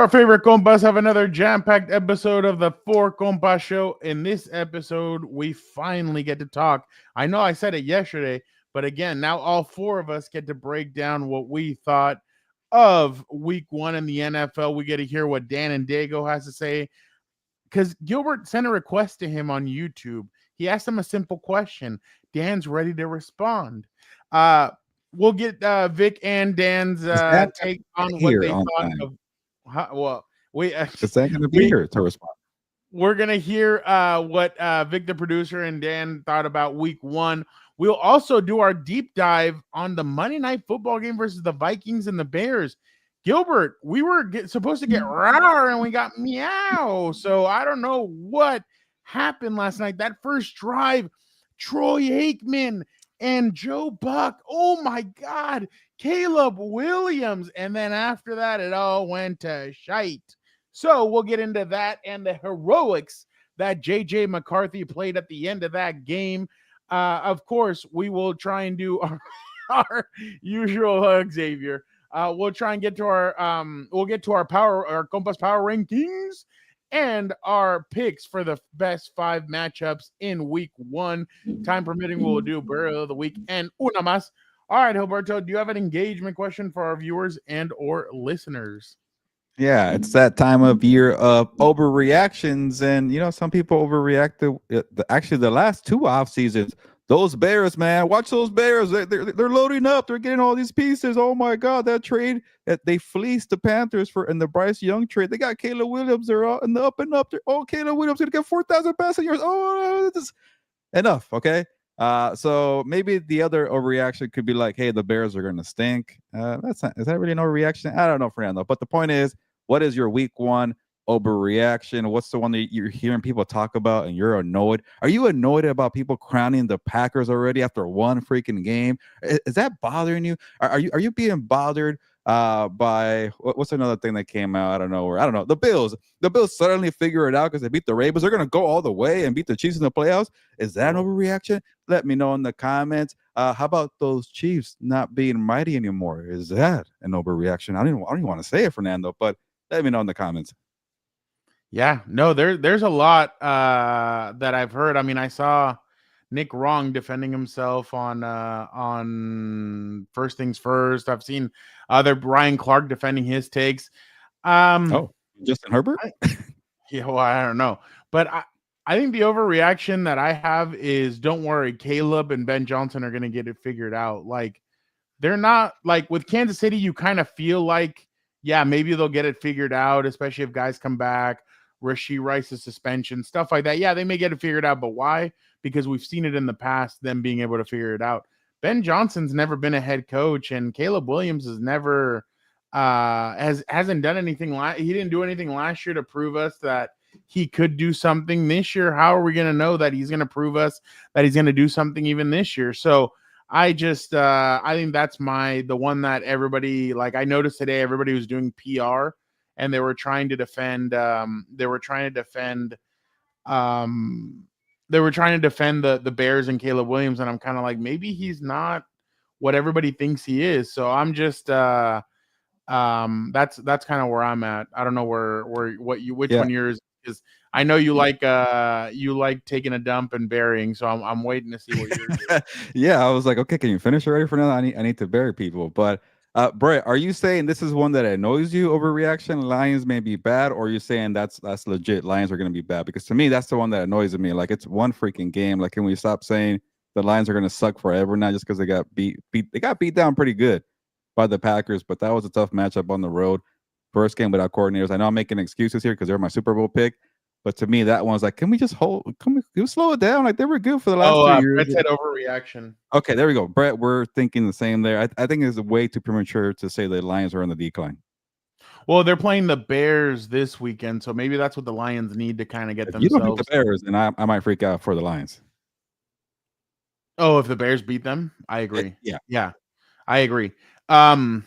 Our favorite compas have another jam-packed episode of the Four Compas show. In this episode, we finally get to talk. I know I said it yesterday, but again, now all four of us get to break down what we thought of week one in the NFL. We get to hear what Dan and Diego has to say because Gilbert sent a request to him on YouTube. He asked him a simple question. Dan's ready to respond. We'll get Vic and Dan's take on what they thought of. Well, is that going to be here to respond? We're gonna hear what Vic the Producer and Dan thought about week one. We'll also do our deep dive on the Monday Night Football game versus the Vikings and the Bears. Gilbert, we were supposed to get rawr and we got meow. So I don't know what happened last night. That first drive, Troy Aikman and Joe Buck. Oh my God, Caleb Williams. And then after that, it all went to shite. So we'll get into that and the heroics that J.J. McCarthy played at the end of that game. Of course, we will try and do our usual Xavier. We'll try and get to our Compas Power rankings and our picks for the best 5 matchups in week one. Time permitting, we'll do Burial of the Week and una más. All right, Heelberto, do you have an engagement question for our viewers and or listeners? Yeah, it's that time of year of overreactions, and some people overreact to actually the last 2 off seasons. Those Bears, man, watch those Bears. They're loading up. They're getting all these pieces. Oh my God, that trade that they fleeced the Panthers for in the Bryce Young trade. They got Caleb Williams. They're all in the up and up. Caleb Williams gonna get 4,000 passing yards. Oh, this enough. Okay. So maybe the other overreaction could be like, hey, the Bears are gonna stink. Is that really an overreaction? I don't know, Fernando. But the point is, what is your week one overreaction? What's the one that you're hearing people talk about and you're annoyed? Are you annoyed about people crowning the Packers already after one freaking game? Is that bothering you? Are you being bothered by what's another thing that came out? I don't know. The Bills suddenly figure it out because they beat the Ravens. They're going to go all the way and beat the Chiefs in the playoffs. Is that an overreaction? Let me know in the comments. How about those Chiefs not being mighty anymore? Is that an overreaction? I don't even want to say it, Fernando, but let me know in the comments. Yeah, no, there's a lot that I've heard. I mean, I saw Nick Wrong defending himself on First Things First. I've seen other Brian Clark defending his takes. Justin Herbert? I don't know. But I think the overreaction that I have is, don't worry, Caleb and Ben Johnson are going to get it figured out. Like, they're not, like, with Kansas City, you kind of feel like, yeah, maybe they'll get it figured out, especially if guys come back. Rashee Rice's suspension, stuff like that. Yeah, they may get it figured out, but why? Because we've seen it in the past, them being able to figure it out. Ben Johnson's never been a head coach, and Caleb Williams has never hasn't done anything. He didn't do anything last year to prove us that he could do something this year. How are we going to know that he's going to prove us that he's going to do something even this year? So I just I think that's the one that everybody, like, I noticed today everybody was doing PR. And they were trying to defend. They were trying to defend the Bears and Caleb Williams, and I'm kind of like, maybe he's not what everybody thinks he is. So I'm just that's kind of where I'm at. I don't know which one yours is. I know you like taking a dump and burying, so I'm waiting to see what yours is. Yeah, I was like, okay, can you finish already for now? I need to bury people, but. Brett, are you saying this is one that annoys you, overreaction? Lions may be bad, or are you saying that's legit? Lions are going to be bad? Because to me, that's the one that annoys me. Like, it's one freaking game. Like, can we stop saying the Lions are going to suck forever now just because they got beat? They got beat down pretty good by the Packers, but that was a tough matchup on the road. First game without coordinators. I know I'm making excuses here because they're my Super Bowl pick. But to me, that one's like, can we slow it down? Like, they were good for the last 2 years. Brett said overreaction. Okay, there we go. Brett, we're thinking the same there. I think it's way too premature to say the Lions are on the decline. Well, they're playing the Bears this weekend, so maybe that's what the Lions need to kind of get themselves. You don't beat the Bears, and I might freak out for the Lions. Oh, if the Bears beat them? I agree. Yeah, I agree. But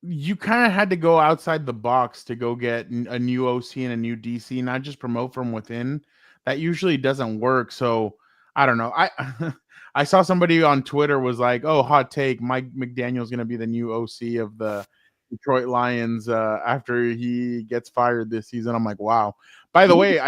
you kind of had to go outside the box to go get a new OC and a new DC, not just promote from within. That usually doesn't work. So I don't know. I saw somebody on Twitter was like, "Oh, hot take! Mike McDaniel's going to be the new OC of the Detroit Lions after he gets fired this season. I'm like, wow. By the way,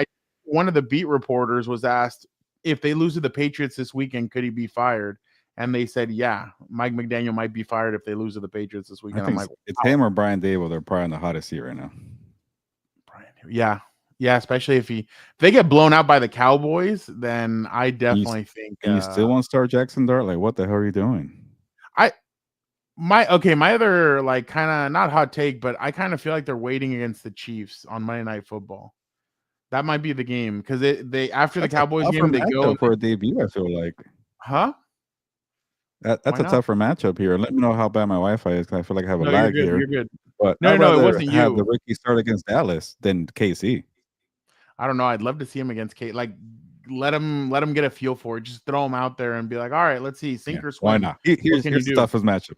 one of the beat reporters was asked if they lose to the Patriots this weekend, could he be fired? And they said, yeah, Mike McDaniel might be fired if they lose to the Patriots this weekend. I think I'm like, it's him or Brian Dable. They're probably in the hottest seat right now. Yeah. Yeah, especially if they get blown out by the Cowboys, then I definitely think. And you still want to start Jackson Dart? Like, what the hell are you doing? My other like kind of not hot take, but I kind of feel like they're waiting against the Chiefs on Monday Night Football. That might be the game because they after the Cowboys game they go for a debut. I feel like, huh? That's a tougher matchup here. Let me know how bad my Wi-Fi is because I feel like I have a lag here. You're good. But no, it wasn't have you. the rookie start against Dallas than KC. I don't know. I'd love to see him against Kate. Like, let him get a feel for it. Just throw him out there and be like, all right, let's see, sink or swim. Why not? Here's the toughest matchup.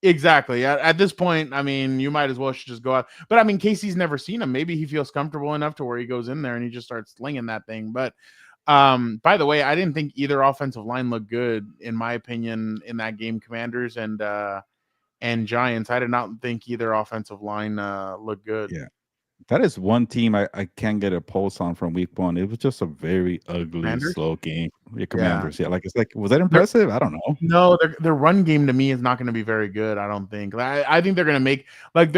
Exactly. At this point, I mean, you might as well just go out. But I mean, Casey's never seen him. Maybe he feels comfortable enough to where he goes in there and he just starts slinging that thing. But by the way, I didn't think either offensive line looked good, in my opinion, in that game. Commanders and Giants. I did not think either offensive line looked good. Yeah. That is one team I can't get a pulse on from week one. It was just a very ugly, slow game. Your Commanders, yeah. Like, it's like, was that impressive? I don't know. No, their run game to me is not going to be very good. I don't think. I think they're going to make like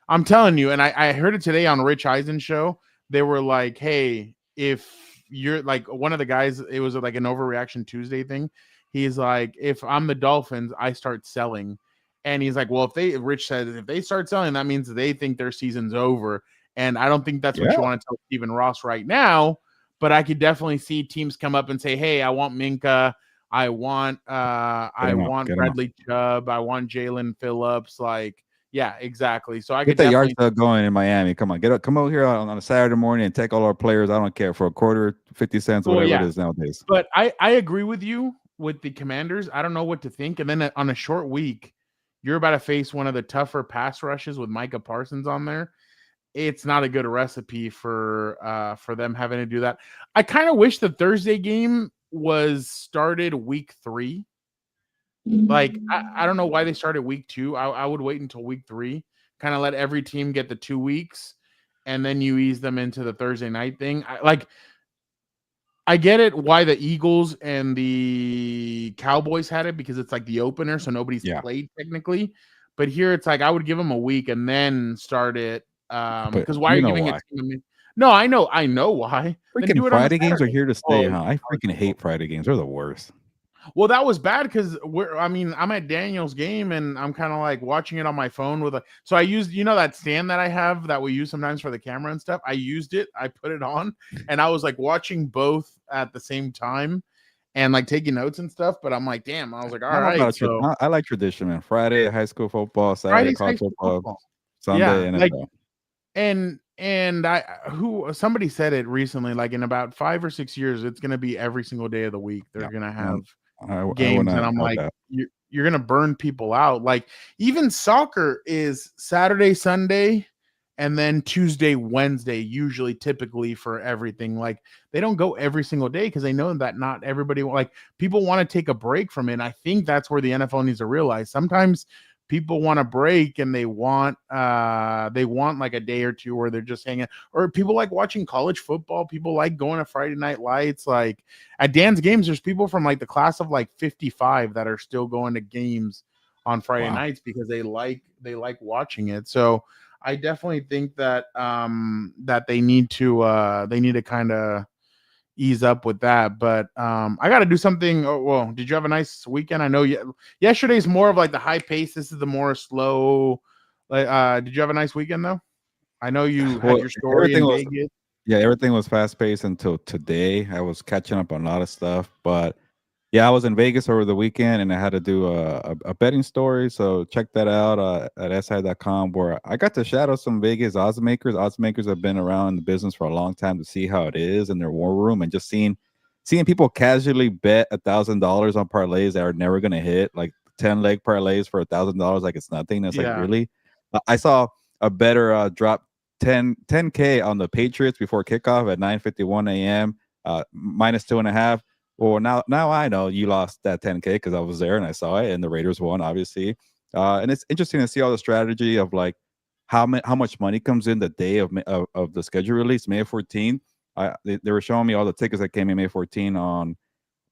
I'm telling you, and I heard it today on Rich Eisen's show. They were like, hey, if you're like one of the guys, it was like an overreaction Tuesday thing. He's like, if I'm the Dolphins, I start selling. And he's like, well, Rich says, if they start selling, that means they think their season's over. And I don't think that's what you want to tell Stephen Ross right now, but I could definitely see teams come up and say, hey, I want Minka. I want Bradley Chubb. I want Jalen Phillips. Like, yeah, exactly. So I get the yard sale going in Miami. Come on, come over here on a Saturday morning and take all our players. I don't care for a quarter, 50 cents, whatever it is nowadays. But I agree with you with the Commanders. I don't know what to think. And then on a short week, you're about to face one of the tougher pass rushes with Micah Parsons on there. It's not a good recipe for them having to do that. I kind of wish the Thursday game was started week 3. Like, I don't know why they started week 2. I would wait until week 3, kind of let every team get the 2 weeks, and then you ease them into the Thursday night thing. I get it why the Eagles and the Cowboys had it, because it's like the opener, so nobody's played technically. But here it's like I would give them a week and then start it. Because why are you giving it to me? No, I know why. Freaking Friday games are here to stay, huh? I freaking hate Friday games. They're the worst. Well, that was bad because I'm at Daniel's game and I'm kind of like watching it on my phone with so I used, that stand that I have that we use sometimes for the camera and stuff. I used it, I put it on, and I was like watching both at the same time and like taking notes and stuff. But I'm like, damn, I was like, all right. So I like tradition, man. Friday, high school football, Saturday, college football, Sunday, NFL. And somebody said it recently, like in about 5 or 6 years, it's going to be every single day of the week. They're going to have games. And I'm like, you're going to burn people out. Like even soccer is Saturday, Sunday, and then Tuesday, Wednesday, usually typically for everything. Like they don't go every single day because they know that not everybody, like people want to take a break from it. And I think that's where the NFL needs to realize sometimes people want a break and they want like a day or two where they're just hanging, or people like watching college football. People like going to Friday Night Lights. Like at Dan's games, there's people from like the class of like 55 that are still going to games on Friday nights because they like watching it. So I definitely think that that they need to kind of ease up with that. But I got to do something. Oh, well, did you have a nice weekend? I know yesterday's more of like the high pace. This is the more slow. Did you have a nice weekend though? I know you had your story in Vegas. Yeah, everything was fast paced until today. I was catching up on a lot of stuff, but yeah, I was in Vegas over the weekend and I had to do a betting story. So check that out at si.com, where I got to shadow some Vegas odds makers. Odds makers have been around in the business for a long time to see how it is in their war room, and just seeing people casually bet $1,000 on parlays that are never going to hit, like 10-leg parlays for $1,000, like it's nothing. That's like, really? I saw a better drop 10K on the Patriots before kickoff at 9:51 a.m. minus 2.5. Well, now I know you lost that 10K because I was there and I saw it, and the Raiders won, obviously. And it's interesting to see all the strategy of like how much money comes in the day of the schedule release, May 14th. They were showing me all the tickets that came in May 14 on.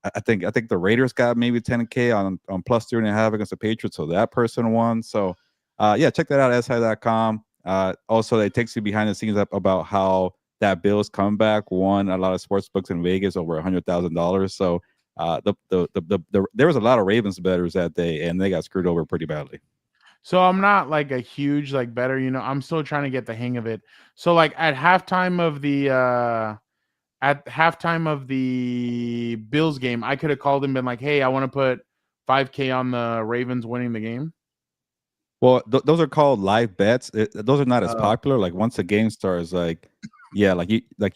I think the Raiders got maybe 10K on plus 3.5 against the Patriots, so that person won. So yeah, check that out, si.com. Also, it takes you behind the scenes up about how that Bills comeback won a lot of sports books in Vegas over $100,000. So there was a lot of Ravens bettors that day, and they got screwed over pretty badly. So I'm not like a huge like better, I'm still trying to get the hang of it. So like at halftime of the Bills game, I could have called and been like, "Hey, I want to put 5K on the Ravens winning the game." Well, those are called live bets. Those are not as Oh. popular. Like once the game starts, like yeah,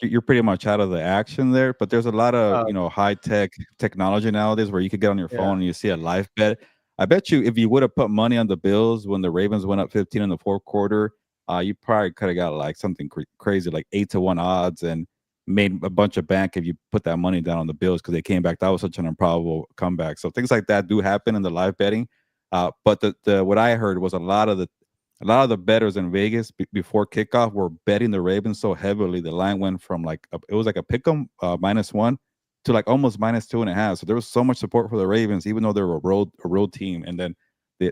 you're pretty much out of the action there. But there's a lot of high tech technology nowadays where you could get on your phone and you see a live bet. I bet you if you would have put money on the Bills when the Ravens went up 15 in the fourth quarter, you probably could have got like something crazy like 8-1 odds and made a bunch of bank if you put that money down on the Bills because they came back. That was such an improbable comeback. So things like that do happen in the live betting. But the what I heard was a lot of the bettors in Vegas before kickoff were betting the Ravens so heavily the line went from it was like a pick'em -1 to like almost -2.5. So there was so much support for the Ravens, even though they were a road team. And then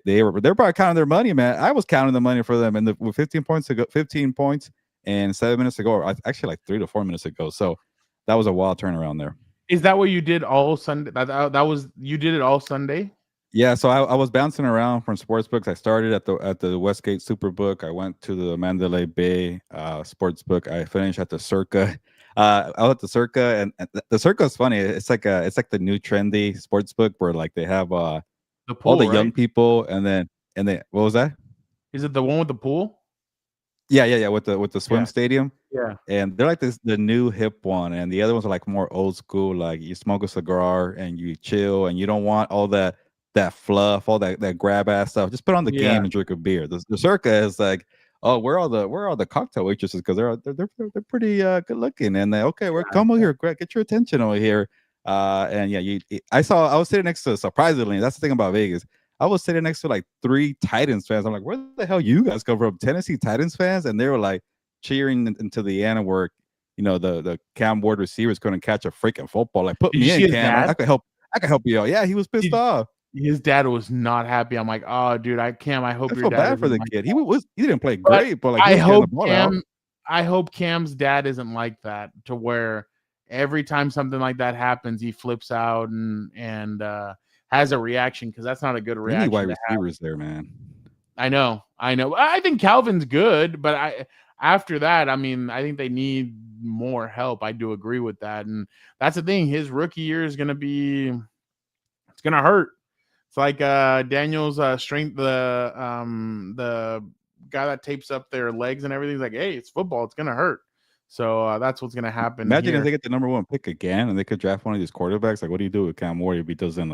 they're probably counting their money, man. I was counting the money for them, and with 15 points ago, 15 points and 7 minutes ago, or actually like 3 to 4 minutes ago. So that was a wild turnaround there. Is that what you did all Sunday? That was you did it all Sunday? Yeah, so I was bouncing around from sports books. I started at the Westgate Superbook. I went to the Mandalay Bay sports book. I finished at the Circa. I was at the Circa, and the Circa is funny. It's like the new trendy sports book where like they have The pool, all the right? young people, and then what was that? Is it the one with the pool? Yeah, with the swim Yeah. stadium. Yeah. And they're like the new hip one, and the other ones are like more old school. Like you smoke a cigar and you chill, and you don't want all that fluff, all that grab ass stuff. Just put on the game and drink a beer. The Circa is like, oh, where are the cocktail waitresses because they're pretty good looking, and come over here, get your attention over here. And yeah, I was sitting next to, surprisingly, that's the thing about Vegas. I was sitting next to like 3 Titans fans. I'm like, where the hell you guys come from? Tennessee Titans fans, and they were like cheering into the end where the Cam Ward receiver is going to catch a freaking football. Like, put me in, Cam. I could help you out. Yeah, he was pissed off. His dad was not happy. I'm like, oh, dude, I hope your feel dad bad for the kid. He didn't play great, but like I hope Cam's dad isn't like that to where every time something like that happens, he flips out and has a reaction because that's not a good reaction. You need wide receivers there, man. I know. I think Calvin's good, but after that, I mean, I think they need more help. I do agree with that, and that's the thing. His rookie year is gonna hurt. It's like Daniel's strength, the guy that tapes up their legs and everything. He's like, hey, it's football. It's gonna hurt. So that's what's gonna happen. Imagine if they get the number 1 pick again and they could draft one of these quarterbacks. Like, what do you do with Cam Ward if he doesn't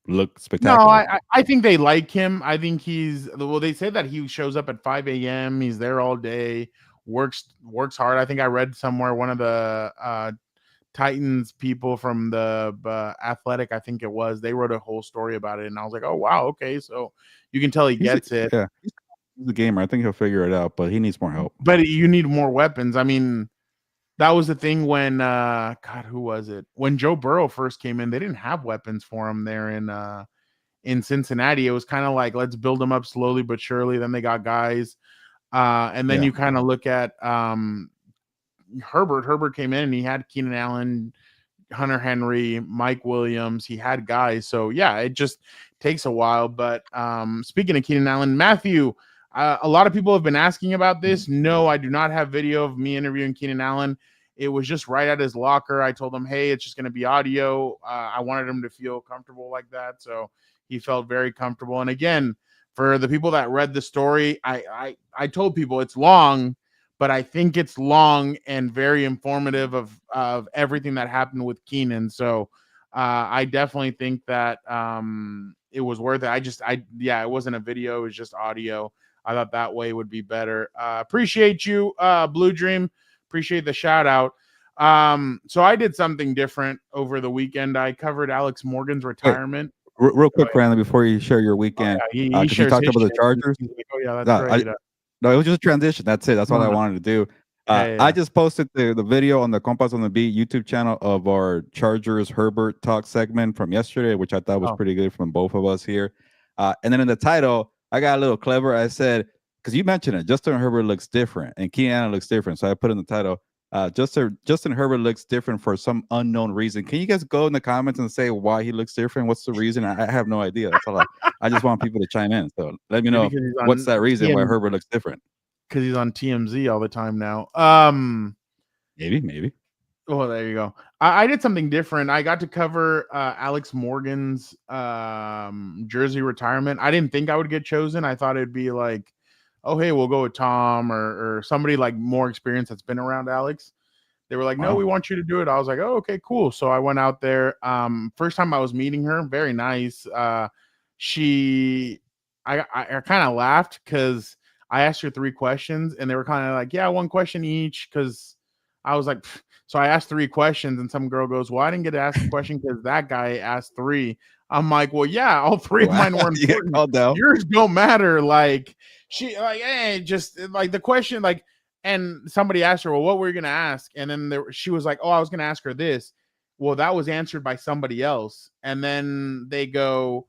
look spectacular? No, I think they like him. I think they say that he shows up at 5 a.m. He's there all day, works hard. I think I read somewhere one of the Titans people from the Athletic, I think it was, they wrote a whole story about it, and I was like, oh wow, okay, so you can tell he gets it. Yeah, he's a gamer. I think he'll figure it out, but he needs more help. But you need more weapons. I mean, that was the thing when who was it? When Joe Burrow first came in, they didn't have weapons for him there in Cincinnati. It was kind of like, let's build them up slowly but surely. Then they got guys, and then you kind of look at Herbert came in and he had Keenan Allen, Hunter Henry, Mike Williams. He had guys. So yeah, it just takes a while. But speaking of Keenan Allen, Matthew, a lot of people have been asking about this. No, I do not have video of me interviewing Keenan Allen. It was just right at his locker. I told him, hey, it's just going to be audio. I wanted him to feel comfortable like that. So he felt very comfortable. And again, for the people that read the story, I told people it's long, but I think it's long and very informative of everything that happened with Keenan. So I definitely think that it was worth it. It wasn't a video. It was just audio. I thought that way would be better. Appreciate you, Blue Dream. Appreciate the shout out. So I did something different over the weekend. I covered Alex Morgan's retirement. real quick, Brandon, before you share your Oh, weekend, yeah, he because you shares talked his about the shit. Chargers. He's like, oh yeah, that's No, right. no, it was just a transition. That's it. That's all I wanted to do. Yeah. I just posted the video on the Compas on the Beat YouTube channel of our Chargers Herbert talk segment from yesterday, which I thought was pretty good from both of us here. And then in the title, I got a little clever. I said, because you mentioned it, Justin Herbert looks different and Keenan Allen looks different. So I put in the title, Justin Herbert looks different for some unknown reason. Can you guys go in the comments and say why he looks different? What's the reason? I have no idea. That's all I just want people to chime in. So let me know what's that reason why Herbert looks different. Because he's on TMZ all the time now. Maybe. Oh, there you go. I did something different. I got to cover Alex Morgan's jersey retirement. I didn't think I would get chosen. I thought it'd be like, oh, hey, we'll go with Tom or somebody like more experienced that's been around Alex. They were like, no, we want you to do it. I was like, oh, okay, cool. So I went out there. First time I was meeting her, very nice. I kind of laughed because I asked her 3 questions and they were kind of like, yeah, 1 question each. Cause I was like, pfft. So I asked 3 questions and some girl goes, well, I didn't get to ask a question because that guy asked 3. I'm like, well, yeah, all 3 of mine were important. Yours don't matter. Like she like, hey, just like the question, like, and somebody asked her, well, what were you going to ask? And then she was like, oh, I was going to ask her this. Well, that was answered by somebody else. And then they go,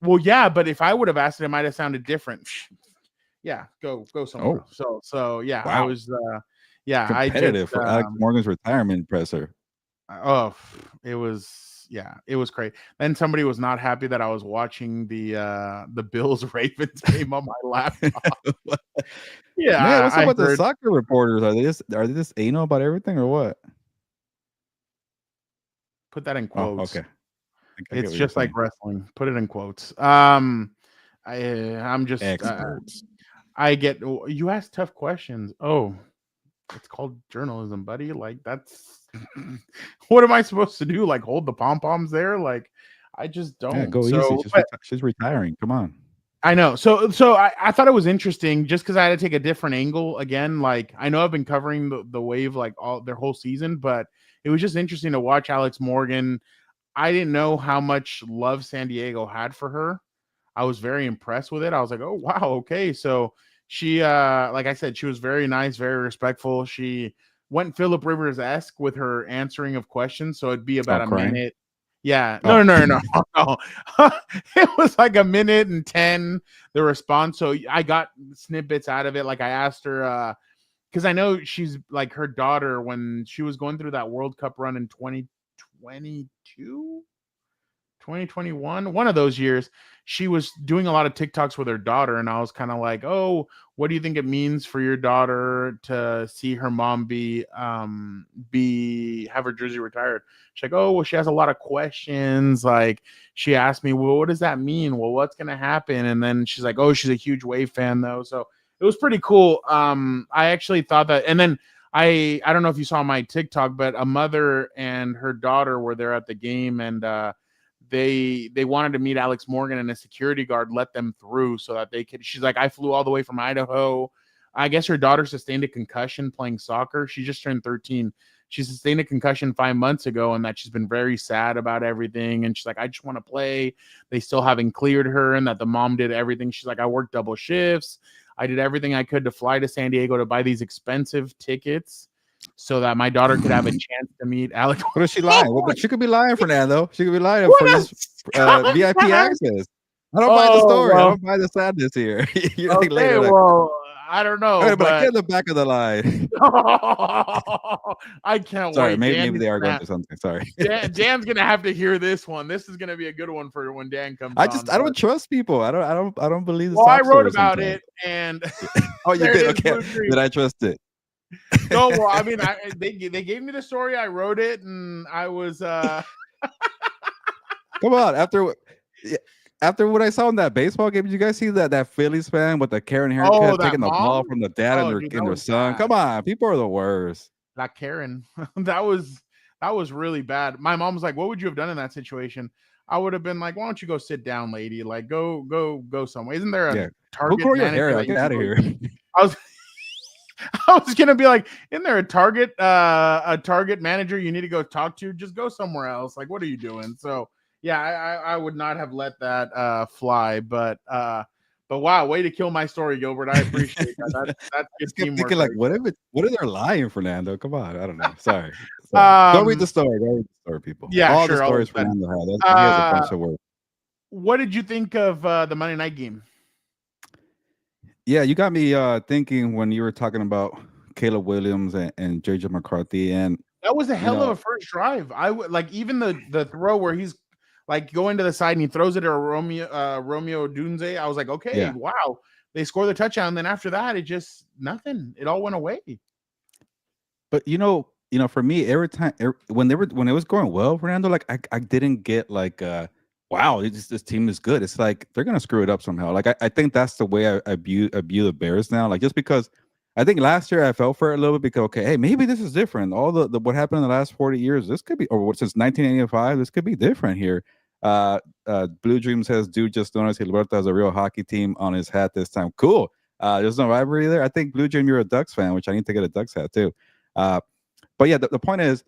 well, yeah, but if I would have asked it, it might have sounded different. Yeah, go somewhere. So yeah, wow. I was competitive for Alex Morgan's retirement presser. Oh, it was great. Then somebody was not happy that I was watching the Bills Ravens game on my laptop. Yeah, man, what's up with the soccer reporters? Are they just anal about everything or what? Put that in quotes. Okay. It's just like wrestling. Put it in quotes. I'm just experts. I get you ask tough questions. Oh, it's called journalism, buddy. Like that's what am I supposed to do? Like hold the pom-poms there? Like I just don't. Yeah, go easy. She's retiring. Come on. I know. So I thought it was interesting just because I had to take a different angle again. Like I know I've been covering the Wave like all their whole season, but it was just interesting to watch Alex Morgan. I didn't know how much love San Diego had for her. I was very impressed with it. I was like, oh wow, okay. So she like I said, she was very nice, very respectful. She went Phillip Rivers-esque with her answering of questions. So it'd be about a minute. Yeah. No. It was like a minute and 10 the response. So I got snippets out of it. Like I asked her because I know she's like her daughter when she was going through that World Cup run in 2021, one of those years, she was doing a lot of TikToks with her daughter, and I was kind of like, oh, what do you think it means for your daughter to see her mom have her jersey retired? She's like, oh, well, she has a lot of questions. Like she asked me, well, what does that mean? Well, what's gonna happen? And then she's like, oh, she's a huge Wave fan though. So it was pretty cool. I actually thought that, and then I don't know if you saw my TikTok, but a mother and her daughter were there at the game, and they wanted to meet Alex Morgan, and a security guard let them through so that they could. She's like, I flew all the way from Idaho. I guess her daughter sustained a concussion playing soccer. She just turned 13. She sustained a concussion 5 months ago, and that she's been very sad about everything. And she's like, I just want to play. They still haven't cleared her, and that the mom did everything. She's like, I worked double shifts. I did everything I could to fly to San Diego to buy these expensive tickets so that my daughter could have a chance to meet Alex. What is she lying? Well, but she could be lying for that, though. She could be lying for this VIP access. I don't buy the story. Well, I don't buy the sadness here. Okay, well, I don't know. Right, but I get in the back of the line. I can't Sorry, wait. maybe they are going to something. Sorry. Dan's gonna have to hear this one. This is gonna be a good one for when Dan comes. I don't trust people. I don't believe. Well, I wrote about it, and oh, you did. Okay, did I trust it? No, well, I mean, they gave me the story. I wrote it, and I was. Come on, after what I saw in that baseball game, did you guys see that Phillies fan with the Karen haircut taking the ball from the dad and their son? Bad. Come on, people are the worst. That Karen, that was really bad. My mom was like, "What would you have done in that situation?" I would have been like, "Why don't you go sit down, lady? Like, go somewhere. Isn't there a Target manager? Like, get out of here." I was gonna be like, "Isn't there a Target manager you need to go talk to? Just go somewhere else. Like, what are you doing?" So Yeah, I would not have let that fly, but wow, way to kill my story, Gilbert. I appreciate that. That's I good just kept teamwork thinking, like, right what if they're lying, Fernando? Come on, I don't know. Sorry. there. Go read the story. Go read the story, people. Yeah, All the sure, I'll stories let that. Fernando has. He has a bunch of work. What did you think of the Monday night game? Yeah, you got me thinking when you were talking about Caleb Williams and JJ McCarthy, and That was a you hell of know, a first drive. I would like even the throw where he's like going to the side and he throws it to Romeo Dunze. I was like, okay, yeah. wow. They score the touchdown. And then after that, it just nothing. It all went away. But for me, every time when it was going well, Fernando, like I didn't get like wow, this team is good. It's like they're gonna screw it up somehow. Like I think that's the way I view the Bears now. Like just because I think last year I fell for it a little bit because okay, hey, maybe this is different. All the what happened in the last 40 years, this could be since 1985, this could be different here. Blue Dream says, dude, just noticed Heelberto has a real hockey team on his hat this time. Cool. There's no rivalry there. I think Blue Dream, you're a Ducks fan, which I need to get a Ducks hat too. Uh, but yeah, the point is,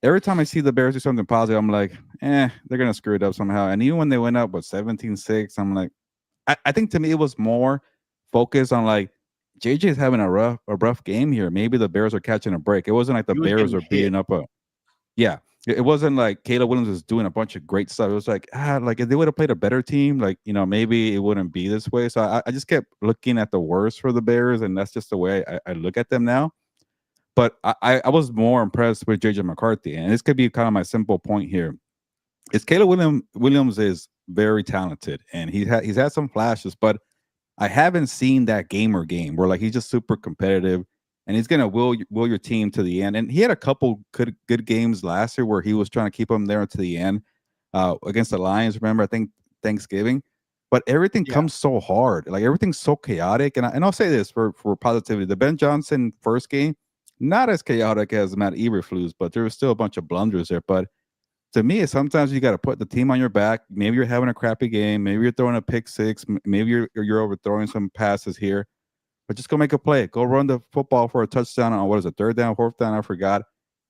every time I see the Bears do something positive, I'm like, they're gonna screw it up somehow. And even when they went up with 17-6, I'm like, I think to me it was more focused on like JJ is having a rough game here. Maybe the Bears are catching a break. It wasn't like the He was Bears getting are hit. beating up a yeah. It wasn't like Caleb Williams was doing a bunch of great stuff. It was like like if they would have played a better team, like maybe it wouldn't be this way. So I just kept looking at the worst for the Bears, and that's just the way I look at them now. But I was more impressed with JJ McCarthy, and this could be kind of my simple point here. Is Caleb Williams is very talented, and he's had some flashes, but I haven't seen that gamer game where like he's just super competitive, and he's gonna will your team to the end. And he had a couple good games last year where he was trying to keep them there to the end against the Lions. Remember, I think Thanksgiving. But everything Yeah. comes so hard, like everything's so chaotic. And I'll say this for positivity: the Ben Johnson first game, not as chaotic as Matt Eberflus, but there was still a bunch of blunders there. But to me, sometimes you got to put the team on your back. Maybe you're having a crappy game. Maybe you're throwing a pick six. Maybe you're overthrowing some passes here. But just go make a play. Go run the football for a touchdown on what is it, third down, fourth down? I forgot.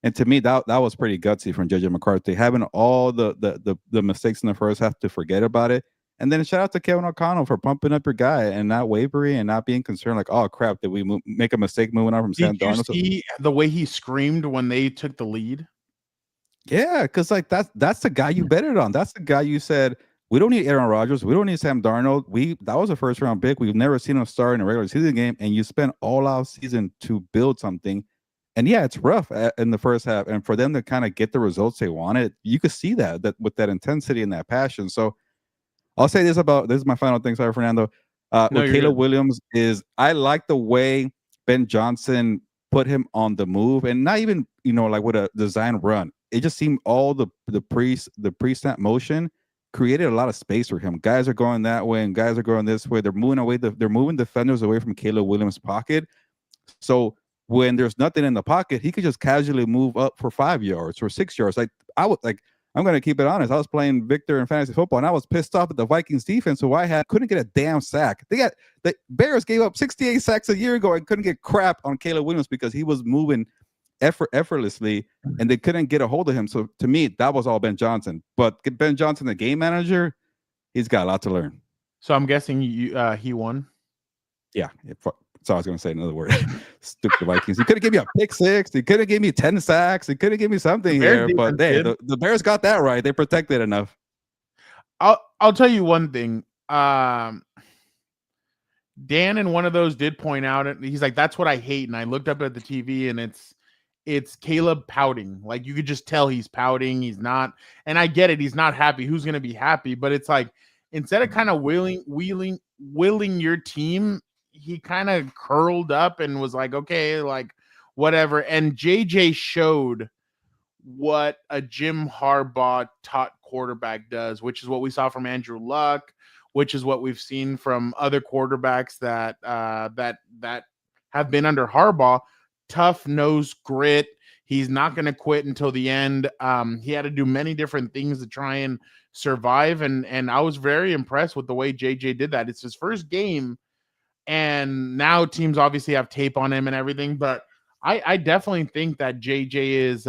And to me, that was pretty gutsy from JJ McCarthy, having all the mistakes in the first half to forget about it. And then shout out to Kevin O'Connell for pumping up your guy and not wavering and not being concerned like, oh crap, did we make a mistake moving on from Sam Did you Darnold? see the way he screamed when they took the lead? Yeah, because like that's the guy you betted on. That's the guy you said we don't need Aaron Rodgers, we don't need Sam Darnold. That was a first round pick. We've never seen him start in a regular season game, and you spent all out season to build something. And yeah, it's rough in the first half, and for them to kind of get the results they wanted, you could see that with that intensity and that passion. So I'll say this is my final thing. Sorry, Fernando. No, With you're Caleb good. Williams is I like the way Ben Johnson put him on the move, and not even like with a design run. It just seemed all the pre-snap motion created a lot of space for him. Guys are going that way, and guys are going this way. They're moving away. They're moving defenders away from Caleb Williams' pocket. So when there's nothing in the pocket, he could just casually move up for 5 yards or 6 yards. Like I would like. I'm going to keep it honest. I was playing Victor in fantasy football, and I was pissed off at the Vikings defense, who couldn't get a damn sack. The Bears gave up 68 sacks a year ago and couldn't get crap on Caleb Williams because he was moving effortlessly, and they couldn't get a hold of him. So to me, that was all Ben Johnson. But Ben Johnson, the game manager, he's got a lot to learn. So I'm guessing he won. Yeah. So I was going to say another word. Stupid Vikings. He could have given me a pick six. He could have given me 10 sacks. He could have given me something here. But hey, the Bears got that right. They protected enough. I'll tell you one thing. Dan in one of those did point out, and he's like, "That's what I hate." And I looked up at the TV, and it's Caleb pouting. Like you could just tell he's pouting. He's not, and I get it. He's not happy. Who's going to be happy? But it's like instead of kind of willing your team, he kind of curled up and was like, okay, like whatever. And JJ showed what a Jim Harbaugh taught quarterback does, which is what we saw from Andrew Luck, which is what we've seen from other quarterbacks that have been under Harbaugh. Tough nose grit. He's not going to quit until the end. He had to do many different things to try and survive, and I was very impressed with the way JJ did that. It's his first game, and now teams obviously have tape on him and everything, but I definitely think that JJ is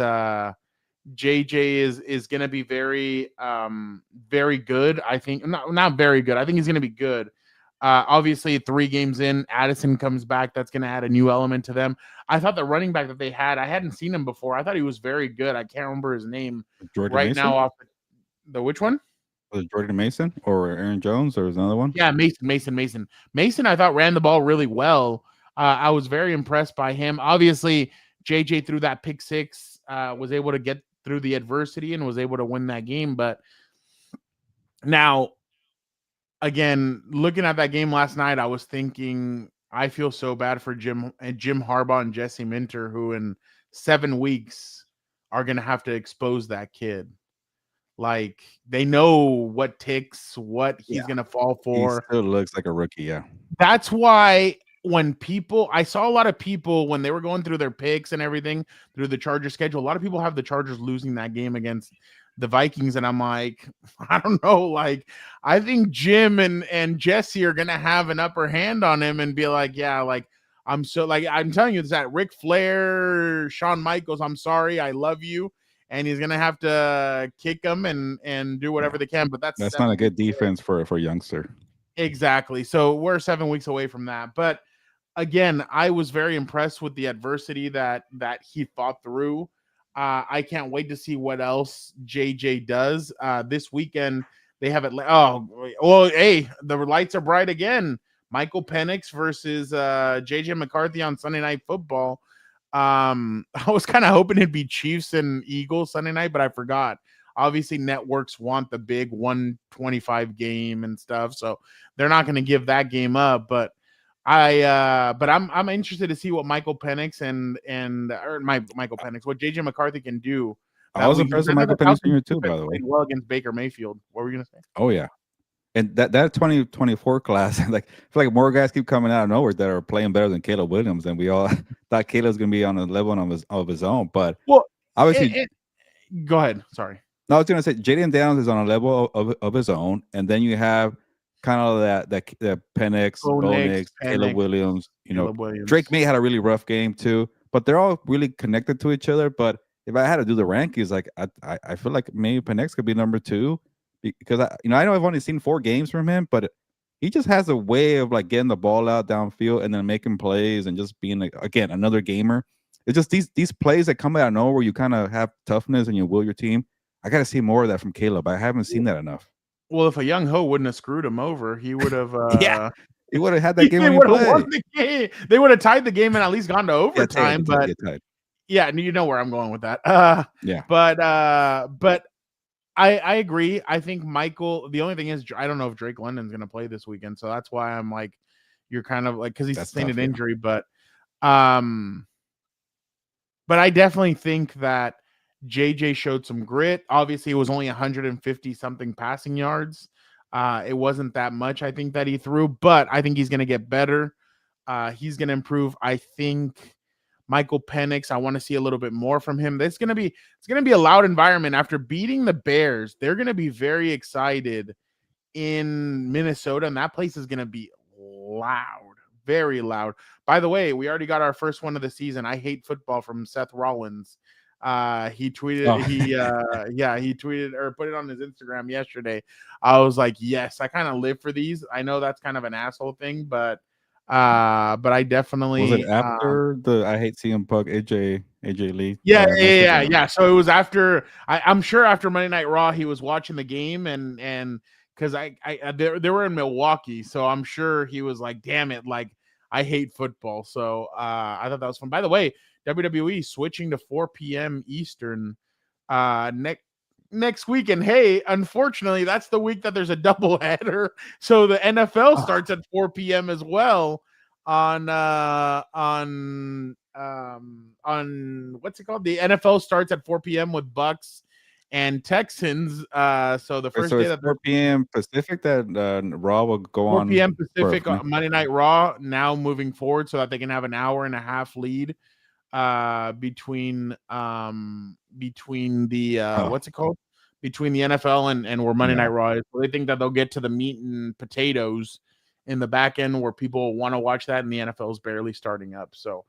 JJ is going to be very very good. I think not very good. I think he's going to be good. Obviously, 3 games in, Addison comes back. That's going to add a new element to them. I thought the running back that they had, I hadn't seen him before. I thought he was very good. I can't remember his name Jordan right Mason? now. Off the which one? Was it Jordan Mason or Aaron Jones, or was another one? Yeah, Mason. I thought ran the ball really well. I was very impressed by him. Obviously, JJ threw that pick 6, was able to get through the adversity and was able to win that game. But now, again, looking at that game last night, I was thinking, I feel so bad for Jim Harbaugh and Jesse Minter, who in 7 weeks are going to have to expose that kid. Like, they know what ticks, what he's going to fall for. He still looks like a rookie, yeah. That's why when I saw a lot of people when they were going through their picks and everything through the Chargers schedule, a lot of people have the Chargers losing that game against the Vikings. And I'm like, I don't know. Like, I think Jim and Jesse are going to have an upper hand on him and be like, yeah, like, I'm telling you that Ric Flair, Shawn Michaels, I'm sorry, I love you. And he's going to have to kick them and do whatever they can. But that's not a good defense for a youngster. Exactly. So we're 7 weeks away from that. But again, I was very impressed with the adversity that he fought through. I can't wait to see what else JJ does. This weekend, they have it. Hey, the lights are bright again. Michael Penix versus JJ McCarthy on Sunday Night Football. I was kind of hoping it'd be Chiefs and Eagles Sunday night, but I forgot. Obviously, networks want the big 125 game and stuff, so they're not going to give that game up. But I'm interested to see what Michael Penix Michael Penix, what JJ McCarthy can do. I was impressed with Michael Penix Jr. too, by the way. Well against Baker Mayfield. What were you going to say? Oh yeah. And that 2024 class, like I feel like more guys keep coming out of nowhere that are playing better than Caleb Williams, and we all thought Caleb's gonna be on a level of his own. But obviously, go ahead. Sorry. No, I was gonna say Jaden Downs is on a level of his own, and then you have kind of that Penix, Caleb Williams. Drake May had a really rough game too, but they're all really connected to each other. But if I had to do the rankings, like I feel like maybe Penix could be number 2. Because I know I've only seen 4 games from him, but he just has a way of like getting the ball out downfield and then making plays and just being again another gamer. It's just these plays that come out of nowhere. You kind of have toughness and you will your team. I got to see more of that from Caleb. I haven't seen that enough. Well, if a young Ho wouldn't have screwed him over, he would have. Yeah, he would have had that game. They would have won the game. They would have tied the game and at least gone to overtime. Tied. Yeah, you know where I'm going with that. Yeah, but. I agree. I think Michael, the only thing is, I don't know if Drake London's going to play this weekend. So that's why I'm like, you're kind of like, because he's sustained an injury. But I definitely think that JJ showed some grit. Obviously, it was only 150 something passing yards. It wasn't that much, I think, that he threw, but I think he's going to get better. He's going to improve. I think Michael Penix, I want to see a little bit more from him. It's going to be a loud environment after beating the Bears. They're going to be very excited in Minnesota, and that place is going to be loud, very loud. By the way, we already got our first one of the season. I hate football from Seth Rollins. He tweeted, he tweeted or put it on his Instagram yesterday. I was like, yes, I kind of live for these. I know that's kind of an asshole thing, but I definitely was it after the I hate CM Punk AJ Lee. Yeah. So it was after I'm sure after Monday Night Raw he was watching the game and because they were in Milwaukee, so I'm sure he was like, damn it, like I hate football. So I thought that was fun. By the way, WWE switching to 4 p.m. Eastern next week, and hey, unfortunately, that's the week that there's a doubleheader. So the NFL starts at 4 p.m. as well on what's it called? The NFL starts at 4 p.m. with Bucks and Texans. So the first day that 4 p.m. Pacific that Raw will go 4 on. 4 p.m. Pacific Monday Night Raw now moving forward so that they can have an hour and a half lead between the what's it called? Between the NFL and where Monday Night Raw is. So they think that they'll get to the meat and potatoes in the back end where people want to watch that, and the NFL is barely starting up. So,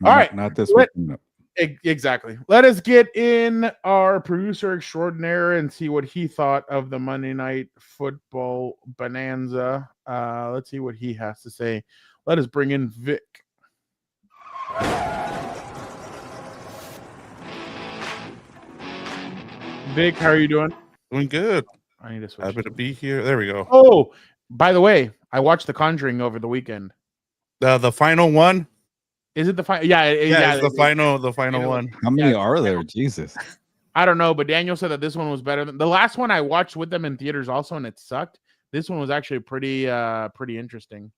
all right, not this week. No. Exactly. Let us get in our producer extraordinaire and see what he thought of the Monday Night Football bonanza. Let's see what he has to say. Let us bring in Vic. Vic, how are you doing? Doing good. I need to switch. Happy to be here. There we go. Oh, by the way, I watched The Conjuring over the weekend. The final one. Is it the final? Yeah, It's the final one. How many are there? Jesus. I don't know, but Daniel said that this one was better than the last one I watched with them in theaters also, and it sucked. This one was actually pretty interesting.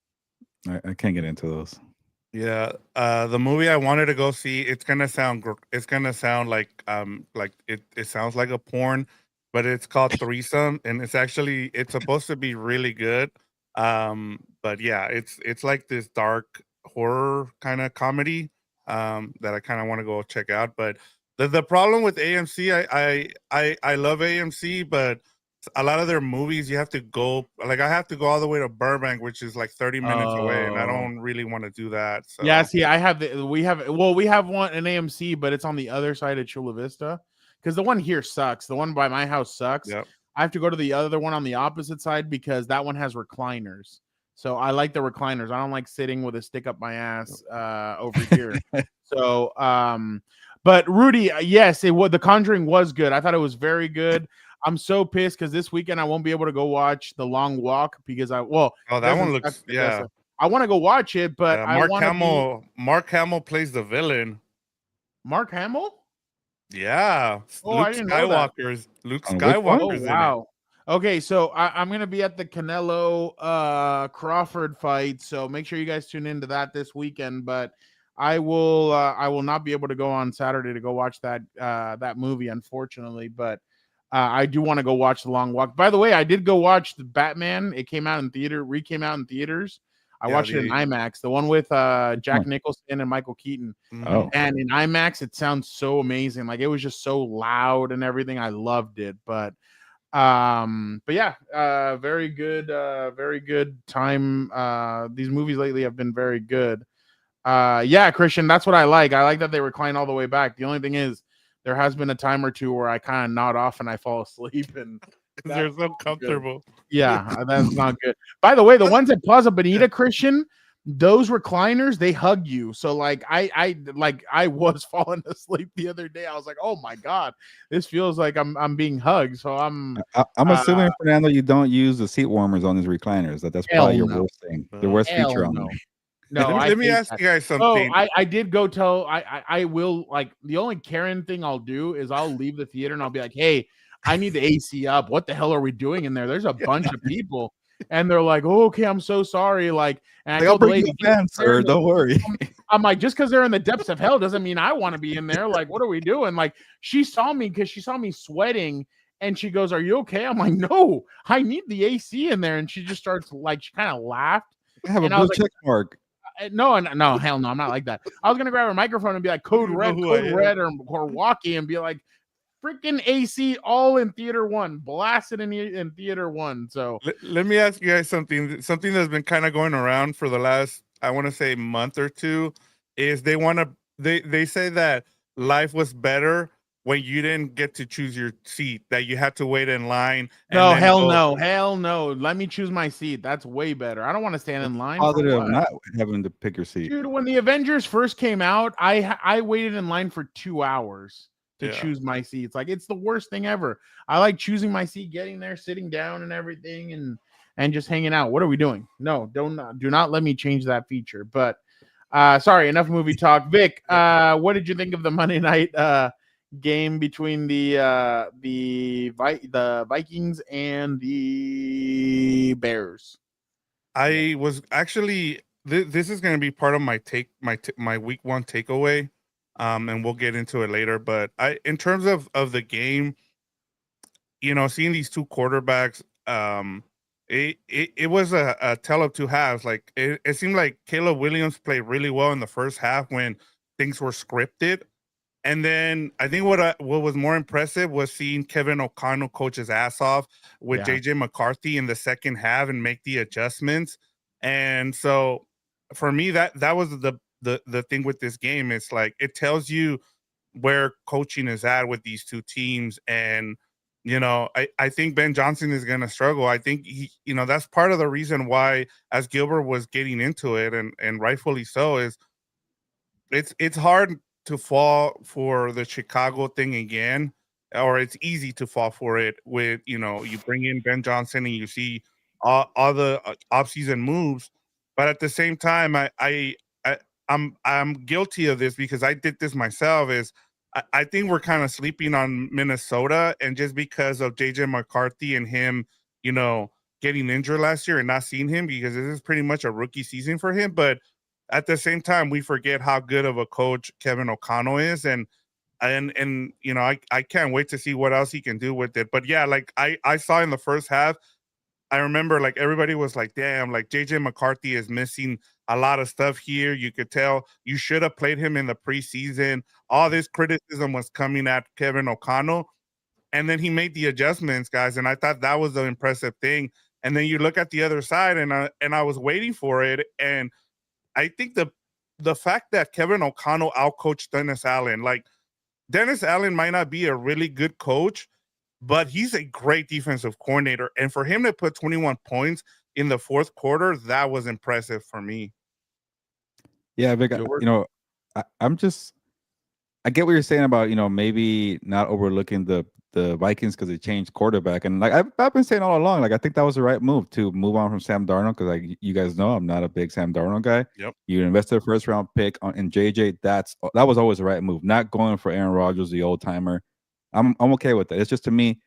I can't get into those. Yeah, the movie I wanted to go see. It's gonna sound like it sounds like a porn, but it's called Threesome, and it's supposed to be really good. But yeah, it's like this dark horror kind of comedy that I kind of want to go check out. But the problem with AMC, I love AMC, but a lot of their movies you have to go, like I have to go all the way to Burbank, which is like 30 minutes away, and I don't really want to do that. So yeah, see, we have one in AMC, but it's on the other side of Chula Vista because the one here sucks. The one by my house sucks. Yep. I have to go to the other one on the opposite side because that one has recliners. So I like the recliners. I don't like sitting with a stick up my ass over here. So but Rudy, yes, The Conjuring was good. I thought it was very good. I'm so pissed because this weekend I won't be able to go watch The Long Walk because that one looks I want to go watch it, but Mark Hamill plays the villain. Mark Hamill? Yeah. I didn't know that. Luke Skywalker's in it. Wow. Okay, so I'm gonna be at the Canelo Crawford fight, so make sure you guys tune into that this weekend. But I will not be able to go on Saturday to go watch that movie, unfortunately. But I do want to go watch The Long Walk. By the way, I did go watch the Batman. It came out in theaters. I watched it in IMAX, the one with Jack Nicholson and Michael Keaton. Oh. And in IMAX, it sounds so amazing. Like it was just so loud and everything. I loved it. But yeah, very good time. These movies lately have been very good. Yeah, Christian, that's what I like. I like that they recline all the way back. The only thing is there has been a time or two where I kind of nod off and I fall asleep and they're so comfortable. Yeah, that's not good. By the way, the ones at Plaza Bonita, Christian, those recliners, they hug you. So like I was falling asleep the other day. I was like, oh my God, this feels like I'm being hugged. So I'm assuming, Fernando, you don't use the seat warmers on these recliners. That's probably your worst thing. The worst feature on them. No, let me ask you guys something. Oh, I did go tell I will, like, the only Karen thing I'll do is I'll leave the theater and I'll be like, hey, I need the AC up. What the hell are we doing in there? There's a bunch of people. And they're like, oh, okay, I'm so sorry. Like, and I told the lady, sir, don't worry. I'm like, just because they're in the depths of hell doesn't mean I want to be in there. Like, what are we doing? Like, she saw me because she saw me sweating and she goes, are you okay? I'm like, no, I need the AC in there. And she just starts, like, she kind of laughed. I have a blue check mark. No, hell no, I'm not like that. I was gonna grab a microphone and be like, code red, or walkie, and be like, freaking AC all in theater one, blasted in theater one. So let me ask you guys something that's been kind of going around for the last, I want to say, month or two, is they say that life was better when you didn't get to choose your seat, that you had to wait in line. No, hell no. Let me choose my seat. That's way better. I don't want to stand in line. Positive, not having to pick your seat. Dude, when the Avengers first came out, I waited in line for 2 hours to choose my seats. Like, it's the worst thing ever. I like choosing my seat, getting there, sitting down and everything, and just hanging out. What are we doing? No, do not let me change that feature. But sorry, enough movie talk. Vic, what did you think of the Monday night game between the Vikings and the Bears? I was actually this is going to be part of my week one takeaway, and we'll get into it later. But in terms of the game, seeing these two quarterbacks, it was a tale of two halves. Like it seemed like Caleb Williams played really well in the first half when things were scripted. And then I think what was more impressive was seeing Kevin O'Connell coach his ass off with JJ McCarthy in the second half and make the adjustments. And so for me, that was the thing with this game. It's like it tells you where coaching is at with these two teams. And, I think Ben Johnson is going to struggle. I think that's part of the reason why, as Gilbert was getting into it, and rightfully so, is it's hard to fall for the Chicago thing again, or it's easy to fall for it with, you bring in Ben Johnson and you see all the offseason moves. But at the same time, I'm guilty of this because I did this myself. I think we're kind of sleeping on Minnesota, and just because of JJ McCarthy and him, getting injured last year and not seeing him, because this is pretty much a rookie season for him. But at the same time, we forget how good of a coach Kevin O'Connell is, and I can't wait to see what else he can do with it. But yeah, like I saw in the first half, I remember like everybody was like, damn, like JJ McCarthy is missing a lot of stuff here. You could tell you should have played him in the preseason. All this criticism was coming at Kevin O'Connell. And then he made the adjustments, guys. And I thought that was the impressive thing. And then you look at the other side, and I was waiting for it. And I think the fact that Kevin O'Connell outcoached Dennis Allen, like Dennis Allen might not be a really good coach, but he's a great defensive coordinator. And for him to put 21 points in the fourth quarter, that was impressive for me. Yeah, Vic, I get what you're saying about, maybe not overlooking the Vikings because they changed quarterback. And like I've been saying all along, like I think that was the right move to move on from Sam Darnold, because like you guys know I'm not a big Sam Darnold guy. Yep. You invested a first round pick in JJ. That was always the right move. Not going for Aaron Rodgers, the old timer. I'm okay with that. It's just, to me,